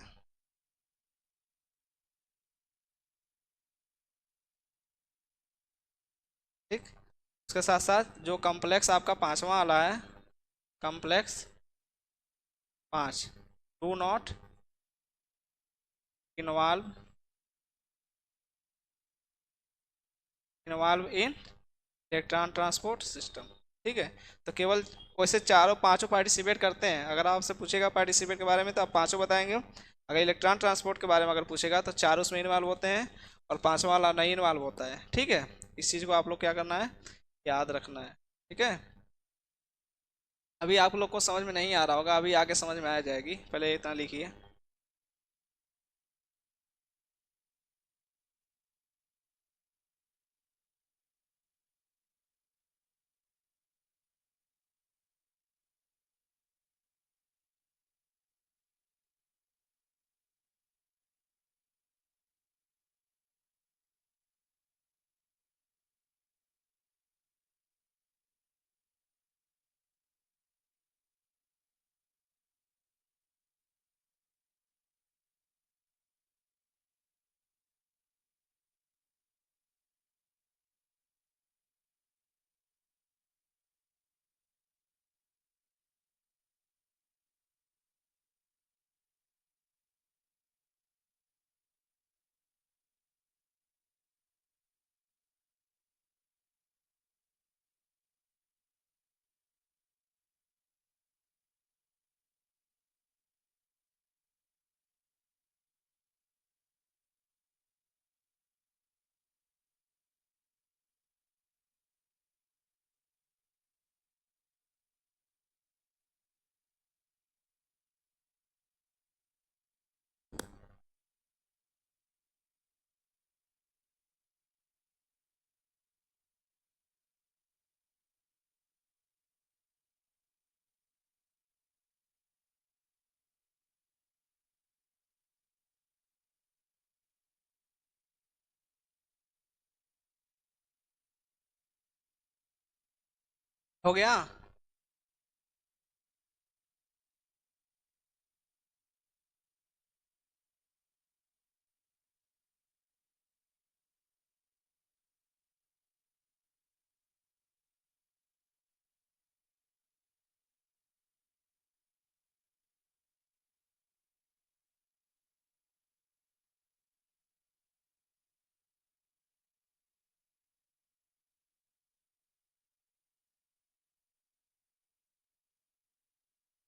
ठीक, उसके साथ साथ जो कॉम्प्लेक्स आपका पांचवा वाला है, complex 5, do not involve in electron transport system. ठीक है, तो केवल वैसे चारों पांचों पार्टिसिपेट करते हैं। अगर आपसे पूछेगा पार्टिसिपेट के बारे में तो आप पांचों बताएंगे। अगर इलेक्ट्रॉन ट्रांसपोर्ट के बारे में अगर पूछेगा तो चारों उसमें इन्वॉल्व होते हैं और पांचवा वाला नहीं इन्वॉल्व होता है। ठीक है, इस चीज़ को आप लोग क्या करना है, याद रखना है। ठीक है, अभी आप लोग को समझ में नहीं आ रहा होगा, अभी आगे समझ में आ जाएगी, पहले इतना लिखिए। हो गया?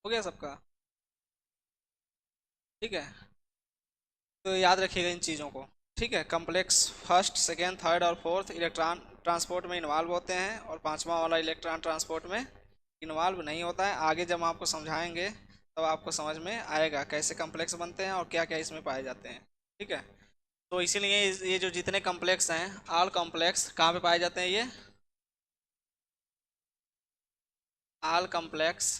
हो गया सबका? ठीक है, तो याद रखिएगा इन चीज़ों को। ठीक है, कॉम्प्लेक्स फर्स्ट, सेकेंड, थर्ड और फोर्थ इलेक्ट्रॉन ट्रांसपोर्ट में इन्वॉल्व होते हैं और पांचवा वाला इलेक्ट्रॉन ट्रांसपोर्ट में इन्वॉल्व नहीं होता है। आगे जब हम आपको समझाएंगे तब आपको समझ में आएगा कैसे कॉम्प्लेक्स बनते हैं और क्या क्या इसमें पाए जाते हैं। ठीक है, तो इसीलिए ये जो जितने कॉम्प्लेक्स हैं, ऑल कॉम्प्लेक्स कहाँ पे पाए जाते हैं? ये ऑल कॉम्प्लेक्स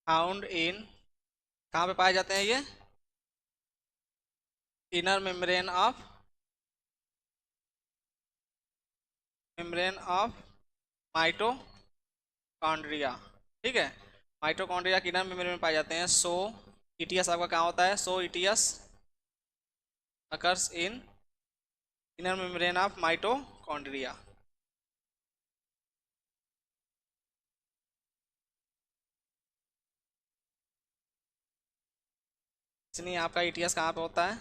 फाउंड इन, कहाँ पे पाए जाते हैं ये? Inner membrane of mitochondria. ठीक है, माइटोकॉन्ड्रिया की इनर मेम्ब्रेन में पाए जाते हैं। सो ईटीएस आपका कहाँ होता है? So ETS occurs in inner membrane of mitochondria. इसलिए आपका ईटीएस कहाँ पे होता है?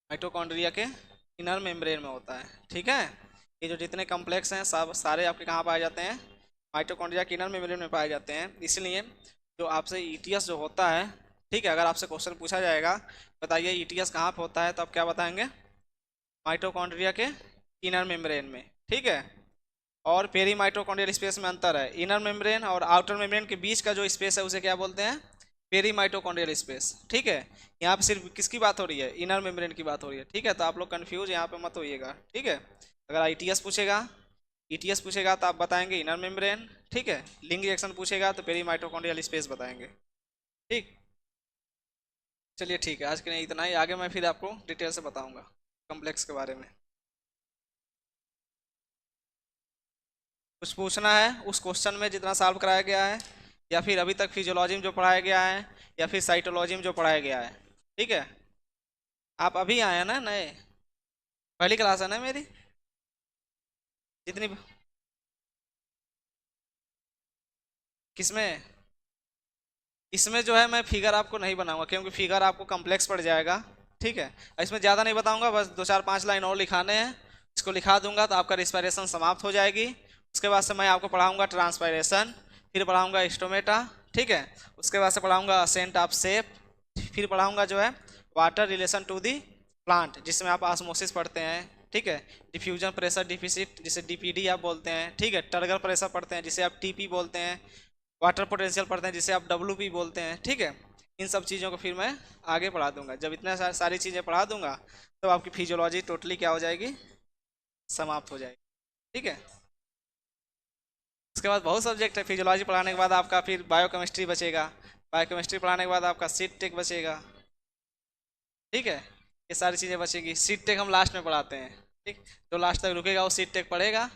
माइटोकॉन्ड्रिया के इनर मेम्ब्रेन में होता है। ठीक है, ये जो जितने कॉम्प्लेक्स हैं सब सारे आपके कहाँ पाए जाते हैं? माइटोकॉन्ड्रिया की इनर मेम्ब्रेन में पाए जाते हैं। इसलिए जो आपसे ईटीएस जो होता है, ठीक है, अगर आपसे क्वेश्चन पूछा जाएगा बताइए ईटीएस कहाँ पे होता है, तो आप क्या बताएंगे? माइटोकॉन्ड्रिया के इनर मेम्ब्रेन में, ठीक है। और पेरी माइटोकॉन्ड्रियल स्पेस में अंतर है, इनर मेम्ब्रेन और आउटर मेम्ब्रेन के बीच का जो स्पेस है उसे क्या बोलते हैं? पेरी माइटोकॉन्ड्रियल स्पेस, ठीक है। यहाँ पे सिर्फ किसकी बात हो रही है? इनर मेम्ब्रेन की बात हो रही है, ठीक है। तो आप लोग कंफ्यूज यहाँ पे मत होइएगा, ठीक है। अगर ईटीएस पूछेगा तो आप बताएंगे इनर मेम्ब्रेन, ठीक है। लिंक रिएक्शन पूछेगा तो पेरी माइटोकॉन्ड्रियल स्पेस बताएंगे, ठीक। चलिए ठीक है, आज के लिए इतना ही, आगे मैं फिर आपको डिटेल से बताऊंगा कॉम्प्लेक्स के बारे में। कुछ पूछना है उस क्वेश्चन में जितना सॉल्व कराया गया है, या फिर अभी तक फिजियोलॉजी में जो पढ़ाया गया है, या फिर साइटोलॉजी में जो पढ़ाया गया है, ठीक है। आप अभी आए हैं ना, नए, पहली क्लास है ना मेरी? जितनी किसमें? इसमें जो है मैं फिगर आपको नहीं बनाऊंगा, क्योंकि फिगर आपको कॉम्प्लेक्स पड़ जाएगा, ठीक है। इसमें ज़्यादा नहीं बताऊंगा, बस 2 4 5 लाइन और लिखाने हैं। इसको लिखा दूंगा तो आपका रिस्पायरेशन समाप्त हो जाएगी। उसके बाद से मैं आपको पढ़ाऊंगा ट्रांसपायरेशन, फिर पढ़ाऊंगा स्टोमेटा, ठीक है। उसके बाद से पढ़ाऊंगा असेंट ऑफ शेप, फिर पढ़ाऊंगा जो है water relation to the plant, जिसमें आप ऑस्मोसिस पढ़ते हैं, ठीक है। डिफ्यूजन प्रेशर डिफिसिट जिसे डीपीडी आप बोलते हैं, ठीक है। टर्गर प्रेशर पढ़ते हैं जिसे आप टीपी बोलते हैं। वाटर पोटेंशियल पढ़ते हैं जिसे आप डब्ल्यूपी बोलते हैं, ठीक है। इन सब चीज़ों को फिर मैं आगे पढ़ा दूंगा। जब इतना सारी चीज़ें पढ़ा दूंगा तो आपकी फिजियोलॉजी टोटली क्या हो जाएगी? समाप्त हो जाएगी, ठीक है। उसके बाद बहुत सब्जेक्ट है, फिजियोलॉजी पढ़ाने के बाद आपका फिर बायोकेमिस्ट्री बचेगा, बायोकेमिस्ट्री पढ़ाने के बाद आपका सीट टेक बचेगा, ठीक है। ये सारी चीज़ें बचेगी। सीट टेक हम लास्ट में पढ़ाते हैं, ठीक। जो लास्ट तक रुकेगा वो सीट टेक पढ़ेगा,